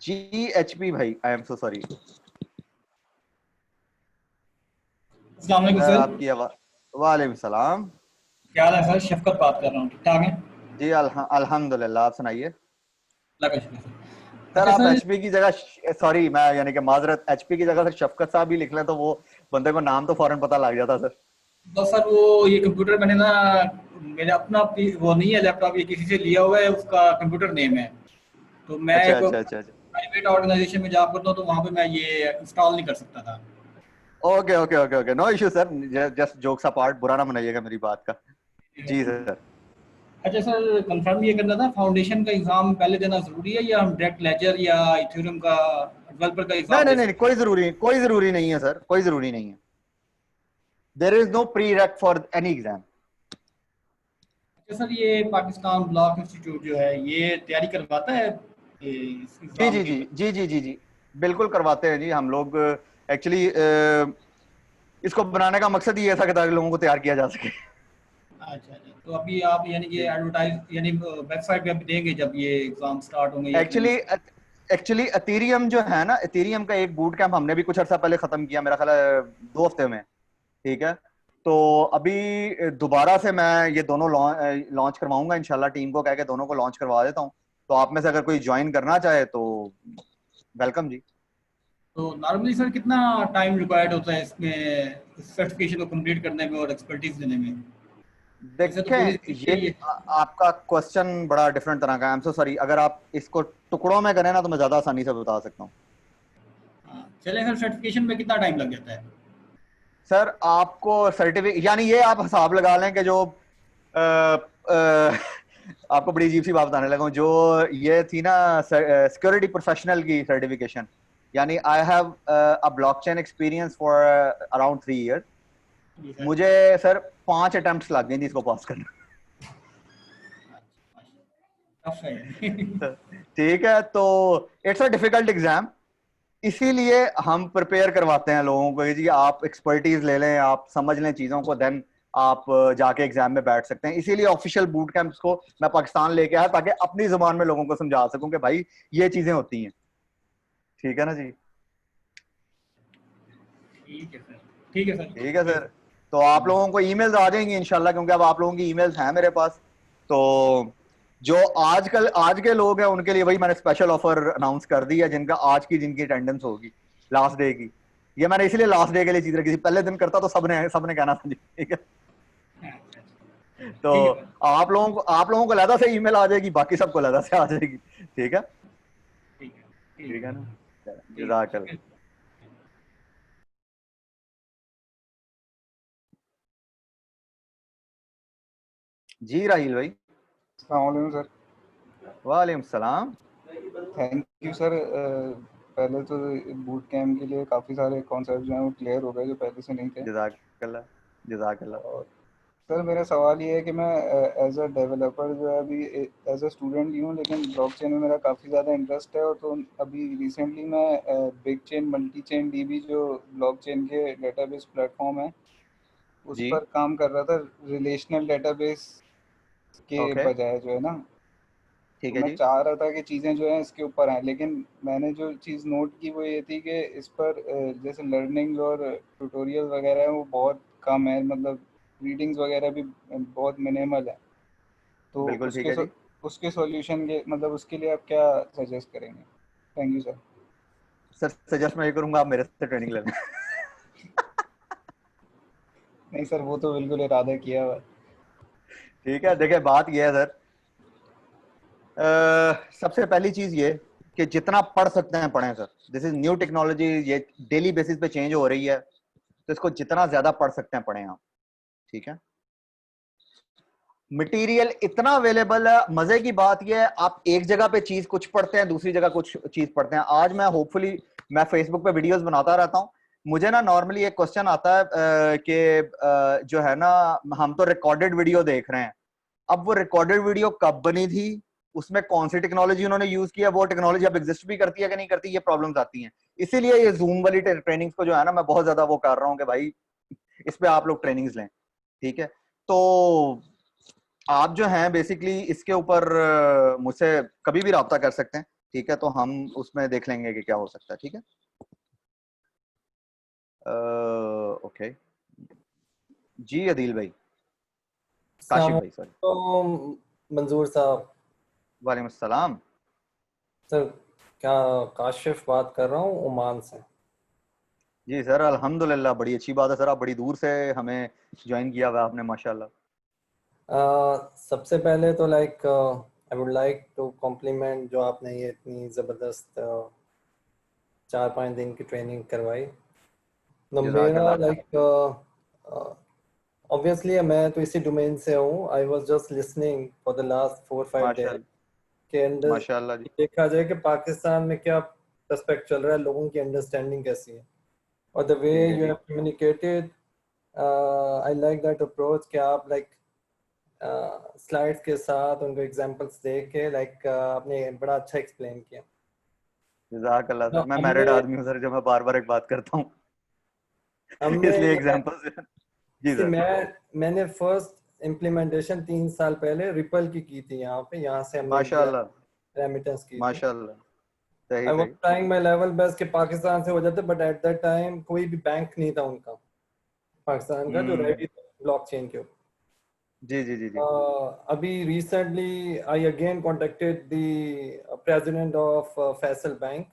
GHP भाई, आई एम सो सॉरी, अस्सलाम वालेकुम सर। आपकी आवाज। वालेकुम सलाम। क्या हाल है सर? शफकत बात कर रहा हूँ, ठीक ठाक है? जी अल्हम्दुलिल्लाह, आप सुनाइए। अल्लाह का शुक्र सर। सर अच्छा आप सर, एचपी की जगह, सॉरी मैं यानी कि माजरत, एचपी की जगह सर शफकत साहब भी लिख लें तो वो बंदे को नाम तो फौरन पता लग जाता सर। तो सर वो ये कंप्यूटर मैंने ना, मेरा अपना वो नहीं है लैपटॉप, ये किसी से लिया हुआ है, उसका कंप्यूटर नेम है। तो मैं अच्छा एक अच्छा अच्छा अच्छा, प्राइवेट ऑर्गेनाइजेशन में जॉब करता हूँ, तो वहाँ पे मैं ये इंस्टॉल नहीं कर सकता था। Okay okay okay okay, no issue sir, just jokes apart, बुरा ना मनाइएगा मेरी बात का। जी सर। अच्छा सर, कंफर्म ये करना था, फाउंडेशन का एग्जाम पहले देना जरूरी है या हम डायरेक्ट लेजर या इथेरियम का डेवलपर का नहीं एग्जाम नहीं दे नहीं, सकते हैं? कोई जरूरी नहीं है सर, कोई जरूरी नहीं है। There is no pre req for any exam. अच्छा सर, ये पाकिस्तान ब्लॉक इंस्टीट्यूट जो है, ये तैयारी करवाता है इस जी एग्जाम जी की? जी जी जी जी जी, बिल्कुल करवाते हैं जी हम लोग। एक्चुअली इसको बनाने का मकसद ही ऐसा कि ताकि लोगों को तैयार किया जा सके। अच्छा अच्छा, तो अभी आप यानी कि जी एडवर्टाइज यानी वेबसाइट पे अभी देंगे जब ये एग्जाम स्टार्ट होंगे या एक्चुअली, एथेरियम जो है ना, एथेरियम का एक बूट कैंप हमने भी कुछ अर्सा पहले खत्म किया, मेरा ख्याल है 2 हफ्ते में, ठीक है। तो अभी दोबारा से मैं ये दोनों लॉन्च करवाऊंगा इंशाल्लाह, टीम को कह के दोनों को लॉन्च करवा देता हूँ। तो आप में से अगर कोई ज्वाइन करना चाहे तो वेलकम जी। तो नॉर्मली सर कितना टाइम रिक्वायर्ड होता है इसमें सर्टिफिकेशन को कंप्लीट करने में और एक्सपर्टीज देने में? वैसे तो पूरी देखें ये ये आपका क्वेश्चन बड़ा डिफरेंट तरह का है, आई एम सो सॉरी, अगर आप इसको टुकड़ों में करें ना तो मैं ज्यादा आसानी से बता सकता हूँ। हाँ, चले सर, सर्टिफिकेशन में कितना टाइम लग जाता है? सर आपको सर्टिफिकेट, यानी ये आप हिसाब लगा लें कि जो अ, अ, आपको बड़ी अजीब सी बात बताने लगा हूं, जो ये थी ना सिक्योरिटी प्रोफेशनल की सर्टिफिकेशन, यानी I have a blockchain experience for around 3 years. जी सर। मुझे सर 5 अटेम्प्ट्स लग गए थी इसको पास करने। टफ है। ठीक है, तो इट्स अ डिफिकल्ट एग्जाम, इसीलिए हम प्रिपेयर करवाते हैं लोगों को कि जी आप एक्सपर्टीज ले लें, आप समझ लें चीजों को, देन आप जाके एग्जाम में बैठ सकते हैं। इसीलिए ऑफिशियल बूट कैंप्स को मैं पाकिस्तान लेके आया ताकि अपनी जुबान में लोगों को समझा सकूं कि भाई ये चीजें होती हैं। ठीक है ना जी? ठीक है सर, ठीक है सर, ठीक है ओके सर, सर। तो आप लोगों को ईमेल्स आ जाएंगी इंशाल्लाह, क्योंकि अब आप लोगों की ईमेल्स हैं मेरे पास। तो जो आज के लोग हैं उनके लिए वही मैंने स्पेशल ऑफर अनाउंस कर दी है, जिनकी अटेंडेंस होगी लास्ट डे की। ये मैंने इसलिए लास्ट डे के लिए चीज रखी थी, पहले दिन करता तो सबने कहना था जी, ठीक है। अच्छा, अच्छा। तो ठीक है सर, आप लोगों को लहदा से ईमेल आ जाएगी, बाकी सबको लहदा से आ जाएगी। ठीक है, ठीक है, ठीक है ठीक ना? है, ठीक है, जज़ाकल्लाह। शुक्रिया। जी राहिल भाई। अस्सलाम सर। वालेकुम सलाम। Thank you sir. पहले तो बूट कैम्प के लिए काफ़ी सारे कॉन्सेप्ट जो हैं वो क्लियर हो गए जो पहले से नहीं थे। जज़ाकल्लाह, जज़ाकल्लाह। और सर मेरा सवाल ये है कि मैं एज अ डेवलपर जो है अभी एज अ स्टूडेंट ही हूँ, लेकिन ब्लॉकचेन में मेरा काफ़ी ज़्यादा इंटरेस्ट है। और तो अभी रिसेंटली मैं big chain multi chain dB जो ब्लॉकचेन के डेटाबेस प्लेटफॉर्म है उस जी पर काम कर रहा था, रिलेशनल डेटाबेस के ओके, बजाय जो है ना। तो ठीक है मैं जी। चाह रहा था कि चीज़ें जो हैं इसके ऊपर आएँ, लेकिन मैंने जो चीज़ नोट की वो ये थी कि इस पर जैसे लर्निंग और ट्यूटोरियल वगैरह है वो बहुत कम है, मतलब रीडिंग्स वगैरह भी बहुत मिनिमल है। तो बिल्कुल ठीक है जी। उसके सॉल्यूशन के मतलब उसके लिए आप क्या सजेस्ट करेंगे? Thank you sir. Sir suggest मैं ये करूंगा आप मेरे से ट्रेनिंग ले लें। नहीं सर, वो तो बिल्कुल इरादा किया हुआ है। ठीक है, देखिए बात ये है सर, सबसे पहली चीज ये कि जितना पढ़ सकते हैं पढ़ें sir. This is new technology, ये डेली बेसिस पे चेंज हो रही है, तो इसको जितना ज्यादा पढ़ सकते हैं पढ़ें आप। ठीक है, मटेरियल इतना अवेलेबल है। मजे की बात यह है, आप एक जगह पे चीज कुछ पढ़ते हैं, दूसरी जगह कुछ चीज पढ़ते हैं। आज मैं होपफुली मैं फेसबुक पे वीडियोस बनाता रहता हूँ, मुझे ना नॉर्मली एक क्वेश्चन आता है कि जो है ना, हम तो रिकॉर्डेड वीडियो देख रहे हैं, अब वो रिकॉर्डेड वीडियो कब बनी थी, उसमें कौन सी टेक्नोलॉजी उन्होंने यूज किया, वो टेक्नोलॉजी अब एग्जिस्ट भी करती है कि नहीं करती, ये प्रॉब्लम्स आती हैं। इसीलिए ये जूम वाली ट्रेनिंग्स को जो है ना, मैं बहुत ज्यादा वो कर रहा हूँ कि भाई इस पे आप लोग ट्रेनिंग्स लें। ठीक है, तो आप जो हैं बेसिकली इसके ऊपर मुझसे कभी भी राब्ता कर सकते हैं। ठीक है, तो हम उसमें देख लेंगे कि क्या हो सकता है। ठीक है, ओके जी, अदील भाई, काशिफ भाई सॉरी। तो मंजूर साहब, वालेकुम अस्सलाम। सर क्या काशिफ बात कर रहा हूँ ओमान से। जी सर, अल्हम्दुलिल्लाह, बड़ी अच्छी बात है सर, आप बड़ी दूर से हमें ज्वाइन किया हुआ आपने, माशाल्लाह। सबसे पहले तो I would like to compliment जो आपने ये इतनी ज़बरदस्त 4-5 दिन की ट्रेनिंग करवाई। तो मेरा ऑब्वियसली मैं तो इसी डोमेन से हूँ। I was just listening for the last 4-5 days के माशाल्लाह जी। देखा जाए कि पाकिस्तान में क्या पर्सपेक्ट चल रहा है, लोगों की अंडरस्टैंडिंग कैसी है, और the way you have communicated, I like that approach कि आप स्लाइड्स के साथ उनको एग्जांपल्स दे के आपने बड़ा अच्छा एक्सप्लेन किया। जज़ाकल्लाह सर, मैं मैरिड आदमी हूँ सर, जो मैं बार बार एक बात करता हूँ इसलिए एग्जांपल्स। जी सर। मैंने फर्स्ट इम्प्लीमेंटेशन 3 साल पहले रिपल की थी यहाँ से हमने माशाल्लाह रेमिटेंस की थी। माशाल्लाह, सही आई वाज सही। ट्राइंग माय लेवल बेस्ट कि पाकिस्तान से हो जाते, बट एट दैट टाइम कोई भी बैंक नहीं था उनका पाकिस्तान का जो रेडी था ब्लॉकचेन के ऊपर। जी जी जी जी। अभी recently I again contacted the president of Faysal bank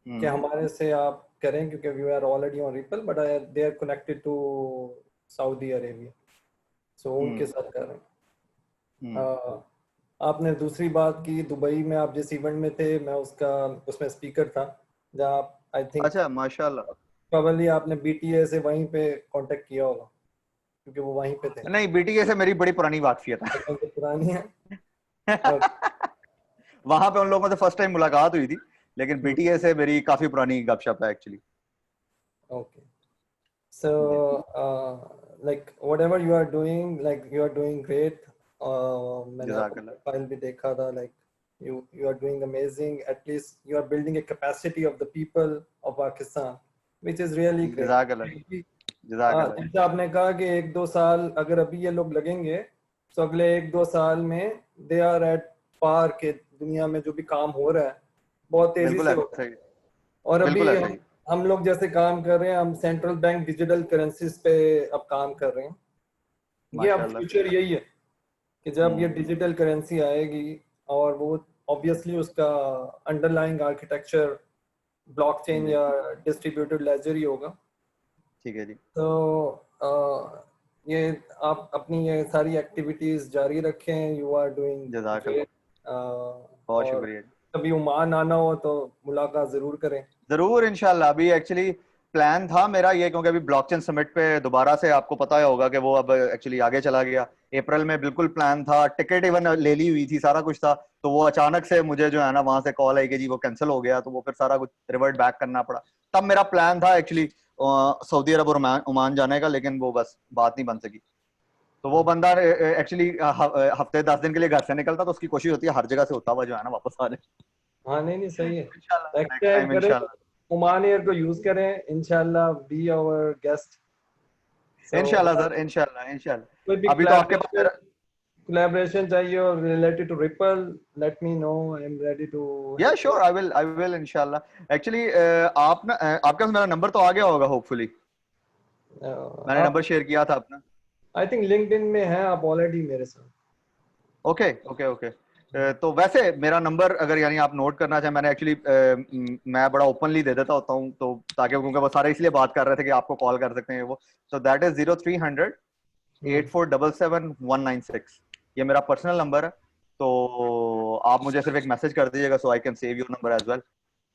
कि हमारे से आप करें, क्योंकि we are already on ripple but they are connected to Saudi Arabia, so उनके साथ कर रहे हैं। आपने दूसरी बात की, दुबई में आप जिस इवेंट में थे मैं उसमें स्पीकर था, जहाँ आप आई थिंक अच्छा माशाल्लाह। प्रोबेबली आपने बीटीए से वहीं पे कांटेक्ट किया होगा क्योंकि वो वहीं पे थे। नहीं, बीटीए से मेरी बड़ी पुरानी वाकफियत है पुरानी है वहां पे उन लोगों से फर्स्ट टाइम मुलाकात हुई थी, लेकिन बीटीए से मेरी काफी पुरानी गपशप है actually. Okay, so like whatever you are doing, you are doing great. मैंने आपका प्रोफाइल भी देखा था, you are doing amazing. At least you are building a capacity of the people of Pakistan, which is really great. जैसे आपने कहा कि 1-2 साल अगर अभी ये लोग लगेंगे तो अगले 1-2 साल में दे आर एट पार के दुनिया में जो भी काम हो रहा है बहुत तेजी से होता है। और अभी हम लोग जैसे काम कर रहे हैं, हम सेंट्रल बैंक डिजिटल करेंसीज पे अब काम कर रहे हैं। ये अब फ्यूचर यही है कि जब ये डिजिटल करेंसी आएगी और वो ऑब्वियसली उसका अंडरलाइंग आर्किटेक्चर ब्लॉकचेन या डिस्ट्रीब्यूटेड लेजर ही होगा। ठीक है जी। तो ये आप अपनी ये सारी एक्टिविटीज जारी रखें। You are doing great. बहुत शुक्रिया। कभी ओमान आना हो तो मुलाकात जरूर करें। जरूर इंशाल्लाह। अभी एक्चुअली प्लान था मेरा ये, क्योंकि अभी ब्लॉकचेन समिट पे दोबारा से आपको पता होगा कि वो अब एक्चुअली आगे चला गया। अप्रैल में बिल्कुल प्लान था, टिकट इवन ले ली हुई थी, सारा कुछ था, तो वो अचानक से मुझे जो है ना वहां से कॉल आई कि जी वो कैंसिल हो गया, तो वो फिर सारा कुछ रिवर्ट बैक करना पड़ा। तब मेरा प्लान था एक्चुअली सऊदी अरब और ओमान जाने का, लेकिन वो बस बात नहीं बन सकी। तो वो बंदा एक्चुअली हफ्ते 10 दिन के लिए घर से निकलता, तो उसकी कोशिश होती है हर जगह से होता हुआ जो है ना वापस आ जाए। हाँ नहीं सही है। नेक्स्ट टाइम करें, ओमान एयर को यूज करें इंशाल्लाह। बी आवर गेस्ट इंशाल्लाह सर, इंशाल्लाह इंशाल्लाह। कोई भी अभी तो आपके पास collaboration चाहिए और related to Ripple, let me know. I am ready to. Yeah, sure. I will inshallah. Actually, आप ना आपके पास मेरा नंबर तो आ गया होगा होपफुली। मैंने नंबर शेयर किया था अपना। I think LinkedIn में है आप ऑलरेडी मेरे साथ। Okay okay okay. तो वैसे मेरा नंबर अगर यानी आप नोट करना चाहें, मैंने एक्चुअली मैं बड़ा ओपनली दे देता होता हूँ, तो ताकि क्योंकि वो सारे इसलिए बात कर रहे थे कि आपको कॉल कर सकते हैं वो, तो दैट इज 0300 8477 196। ये मेरा पर्सनल नंबर है, तो आप मुझे सिर्फ एक मैसेज कर दीजिएगा, so I can save your number as well.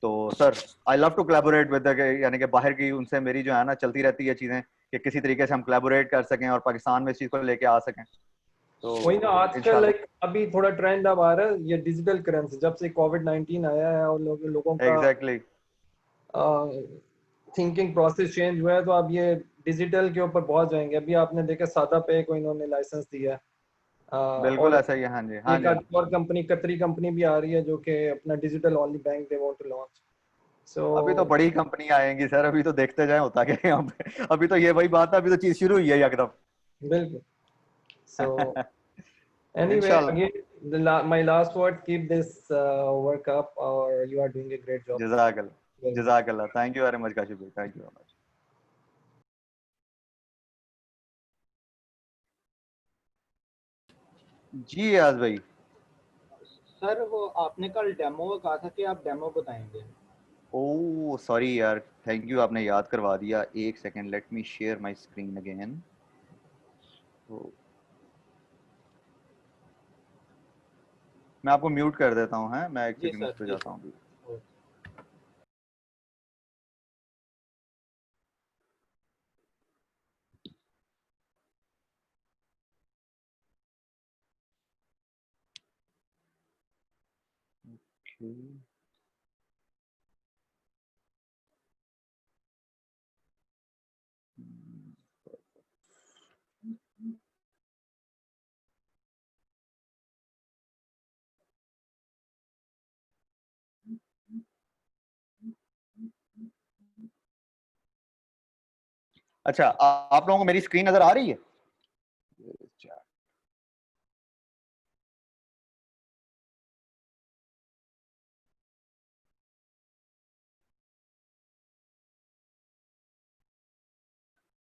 तो sir I love to collaborate with, यानी कि बाहर की उनसे मेरी जो है ना चलती रहती है चीजें कि किसी तरीके से हम कोलैबोरेट कर सकें और पाकिस्तान में इस चीज को लेके आ सकें। तो वही ना आजकल लाइक अभी थोड़ा ट्रेंड अब आ रहा है ये डिजिटल करेंसी, जब से कोविड-19 आया है और लोगों का एग्जैक्टली थिंकिंग प्रोसेस चेंज हुआ है, तो अब ये डिजिटल के ऊपर बहुत जाएंगे। अभी आपने देखा सादा पे को इन्होंने लाइसेंस दिया है, बिल्कुल और ऐसा ही है। हाँ जी, हाँ एक जी। और कंपनी, कतरी कंपनी भी आ रही है जो कि अपना digital only bank they want to launch. So अभी तो बड़ी कंपनी आएंगी सर, अभी तो देखते जाए होता क्या है यहाँ पे। अभी तो ये वही बात है, अभी तो चीज शुरू हुई है एकदम। बिल्कुल। सो anyway, इंशाल्लाह। again, my last word, keep this work up, or you are doing a great job. जज़ाकल्लाह, जज़ाकल्लाह, thank you very much Kashif भाई, थैंक यू वेरी मच। जी याद भाई। सर वो आपने कल डेमो का कहा था कि आप डेमो बताएंगे। ओह सॉरी यार, थैंक यू, आपने याद करवा दिया। एक second, let me share my screen again. मैं आपको म्यूट कर देता हूँ, है मैं एक सेकंड उस पे जाता हूँ। अच्छा, आप लोगों को मेरी स्क्रीन नजर आ रही है?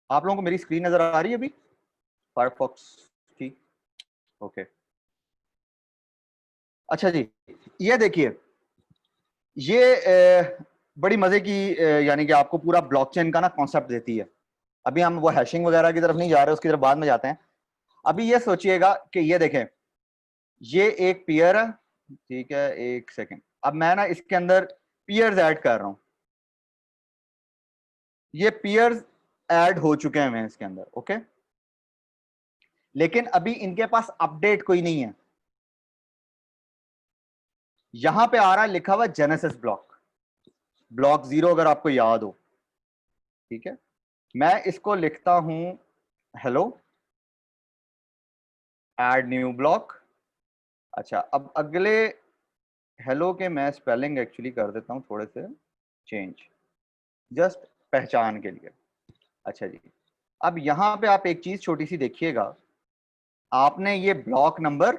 आप लोगों को मेरी स्क्रीन नजर आ रही है अभी फायरफॉक्स की? ओके, अच्छा जी, ये देखिए, ये बड़ी मजे की यानी कि आपको पूरा ब्लॉकचेन का ना कॉन्सेप्ट देती है। अभी हम वो हैशिंग वगैरह की तरफ नहीं जा रहे, उसकी तरफ बाद में जाते हैं। अभी ये सोचिएगा कि ये देखें, ये एक पीयर है, ठीक है, एक सेकेंड। अब मैं ना इसके अंदर पीयर्स ऐड कर रहा हूं, ये पीयर्स ऐड हो चुके हैं इसके अंदर, ओके। लेकिन अभी इनके पास अपडेट कोई नहीं है। यहां पे आ रहा है लिखा हुआ जेनेसिस ब्लॉक 0, अगर आपको याद हो, ठीक है। मैं इसको लिखता हूं हेलो, ऐड न्यू ब्लॉक। अच्छा, अब अगले हेलो के मैं स्पेलिंग एक्चुअली कर देता हूं थोड़े से चेंज, जस्ट पहचान के लिए। अच्छा जी, अब यहां पे आप एक चीज छोटी सी देखिएगा, आपने ये ब्लॉक नंबर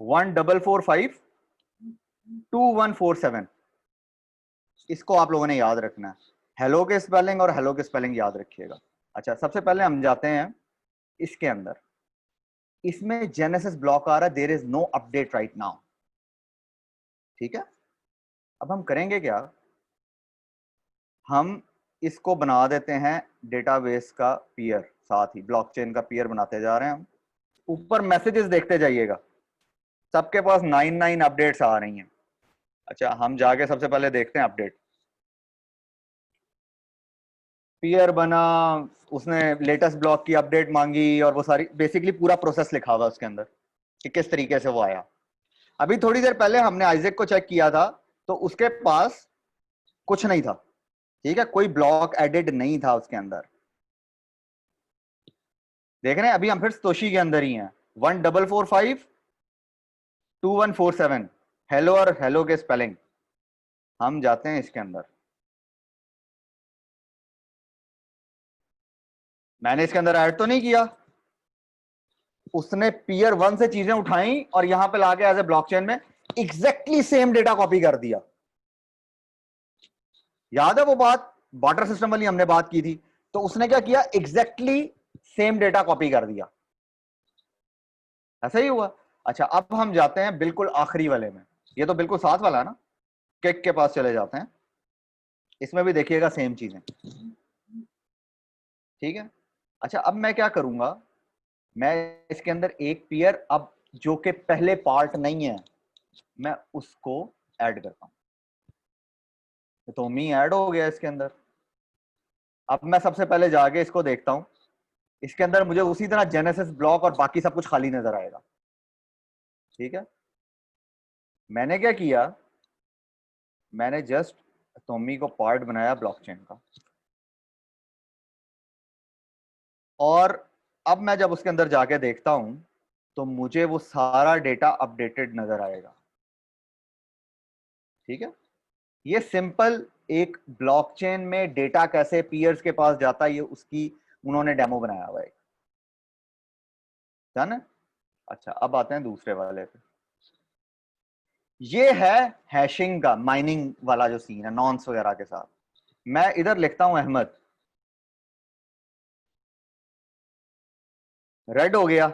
14452147, इसको आप लोगों ने याद रखना है। हेलो के स्पेलिंग और हेलो के स्पेलिंग याद रखिएगा। अच्छा, सबसे पहले हम जाते हैं इसके अंदर, इसमें जेनेसिस ब्लॉक आ रहा है, there is no update right now, ठीक है। अब हम करेंगे क्या, हम इसको बना देते हैं डेटाबेस का पीयर, साथ ही ब्लॉकचेन का पीयर बनाते जा रहे हैं हम। ऊपर मैसेजेस देखते जाइएगा, सबके पास 99 अपडेट्स आ रही हैं। अच्छा, हम जाके सबसे पहले देखते हैं अपडेट। पीयर बना, उसने लेटेस्ट ब्लॉक की अपडेट मांगी, और वो सारी बेसिकली पूरा प्रोसेस लिखा हुआ उसके अंदर कि किस तरीके से वो आया। अभी थोड़ी देर पहले हमने आइजैक को चेक किया था, तो उसके पास कुछ नहीं था, ठीक है, कोई ब्लॉक एडेड नहीं था उसके अंदर। देख रहे हैं, अभी हम फिर तोशी के अंदर ही हैं, 14452147 हेलो और हेलो के स्पेलिंग। हम जाते हैं इसके अंदर, मैंने इसके अंदर ऐड तो नहीं किया, उसने पीयर 1 से चीजें उठाई और यहां पे लाके एज ए ब्लॉकचेन में एग्जैक्टली सेम डेटा कॉपी कर दिया। याद है वो बात, बार्टर सिस्टम वाली हमने बात की थी, तो उसने क्या किया, एग्जैक्टली सेम डेटा कॉपी कर दिया, ऐसा ही हुआ। अच्छा, अब हम जाते हैं बिल्कुल आखिरी वाले में, ये तो बिल्कुल साथ वाला है ना, किक के पास चले जाते हैं। इसमें भी देखिएगा सेम चीजें, ठीक है। अच्छा, अब मैं क्या करूंगा, मैं इसके अंदर एक पेयर अब जो कि पहले पार्ट नहीं है, मैं उसको ऐड करता हूं, तो मी ऐड हो गया इसके अंदर। अब मैं सबसे पहले जाके इसको देखता हूं, इसके अंदर मुझे उसी तरह जेनेसिस ब्लॉक और बाकी सब कुछ खाली नजर आएगा, ठीक है। मैंने क्या किया, मैंने जस्ट टोमी को पार्ट बनाया ब्लॉकचेन का, और अब मैं जब उसके अंदर जाके देखता हूं तो मुझे वो सारा डेटा अपडेटेड नजर आएगा, ठीक है। ये सिंपल एक ब्लॉकचेन में डेटा कैसे पीयर्स के पास जाता है, ये उसकी उन्होंने डेमो बनाया हुआ है, डन है। अच्छा, अब आते हैं दूसरे वाले पे। ये है हैशिंग का, माइनिंग वाला जो सीन है नॉन्स वगैरह के साथ। मैं इधर लिखता हूं अहमद, रेड हो गया,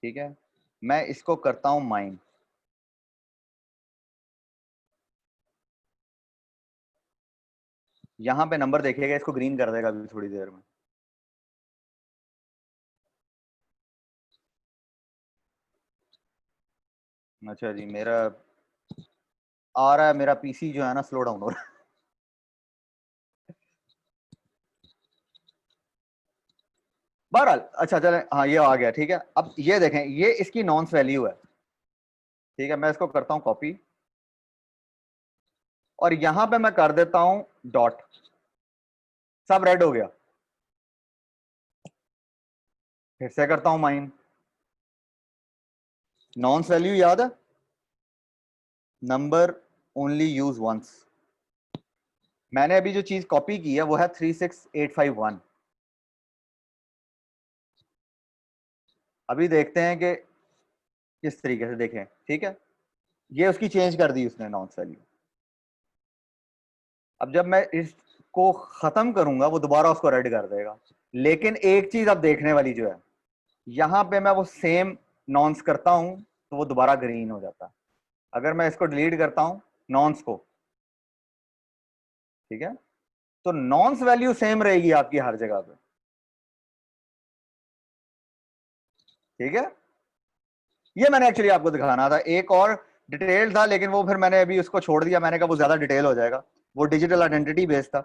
ठीक है। मैं इसको करता हूं माइन, यहां पे नंबर देखिएगा, इसको ग्रीन कर देगा अभी थोड़ी देर में। अच्छा जी, मेरा आ रहा है, मेरा पीसी जो है ना स्लो डाउन हो रहा है। बहरहाल अच्छा चले, हाँ ये आ गया, ठीक है। अब ये देखें, ये इसकी नॉन्स वैल्यू है, ठीक है। मैं इसको करता हूं कॉपी, और यहां पे मैं कर देता हूं डॉट, सब रेड हो गया। फिर से करता हूं माइन, नॉन्स वैल्यू याद है, नंबर ओनली यूज वंस। मैंने अभी जो चीज कॉपी की है वो है 36851। अभी देखते हैं कि किस तरीके से, देखें, ठीक है। ये उसकी चेंज कर दी उसने नॉन्स वैल्यू। अब जब मैं इसको खत्म करूंगा वो दोबारा उसको रेड कर देगा, लेकिन एक चीज अब देखने वाली जो है, यहां पे मैं वो सेम नॉन्स करता हूं तो वो दोबारा ग्रीन हो जाता है। अगर मैं इसको डिलीट करता हूं नॉन्स को, ठीक है, तो नॉन्स वैल्यू सेम रहेगी आपकी हर जगह पे, ठीक है। ये मैंने एक्चुअली आपको दिखाना था, एक और डिटेल था, लेकिन वो फिर मैंने अभी उसको छोड़ दिया, मैंने कहा वो ज्यादा डिटेल हो जाएगा, वो डिजिटल आइडेंटिटी बेस्ड था,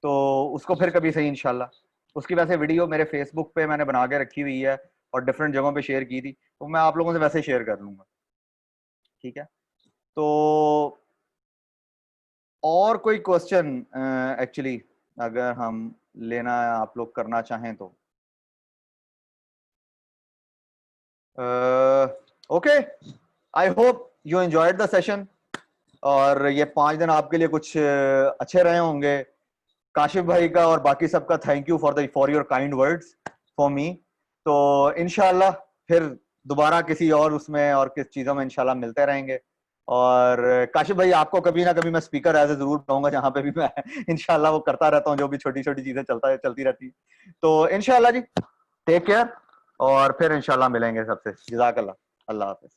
तो उसको फिर कभी सही इंशाल्लाह। उसकी वैसे वीडियो मेरे फेसबुक पे मैंने बना के रखी हुई है और डिफरेंट जगहों पे शेयर की थी, तो मैं आप लोगों से वैसे शेयर कर लूंगा, ठीक है। तो और कोई क्वेश्चन एक्चुअली अगर हम लेना आप लोग करना चाहें तो okay, I hope you enjoyed the session, और ये 5 दिन आपके लिए कुछ अच्छे रहे होंगे। काशिफ भाई का और बाकी सबका thank you for your kind words for me. तो इंशाल्लाह फिर दोबारा किसी और उसमें और किस चीज़ों में इंशाल्लाह मिलते रहेंगे। और काशिफ भाई आपको कभी ना कभी मैं स्पीकर एज ए जरूर कहूंगा, जहां पे भी मैं इंशाल्लाह वो करता रहता हूँ, जो भी छोटी छोटी चीजें चलती रहती है। तो इंशाल्लाह जी, टेक केयर, और फिर इंशाल्लाह मिलेंगे सबसे। जज़ाकल्लाह, अल्लाह हाफिज।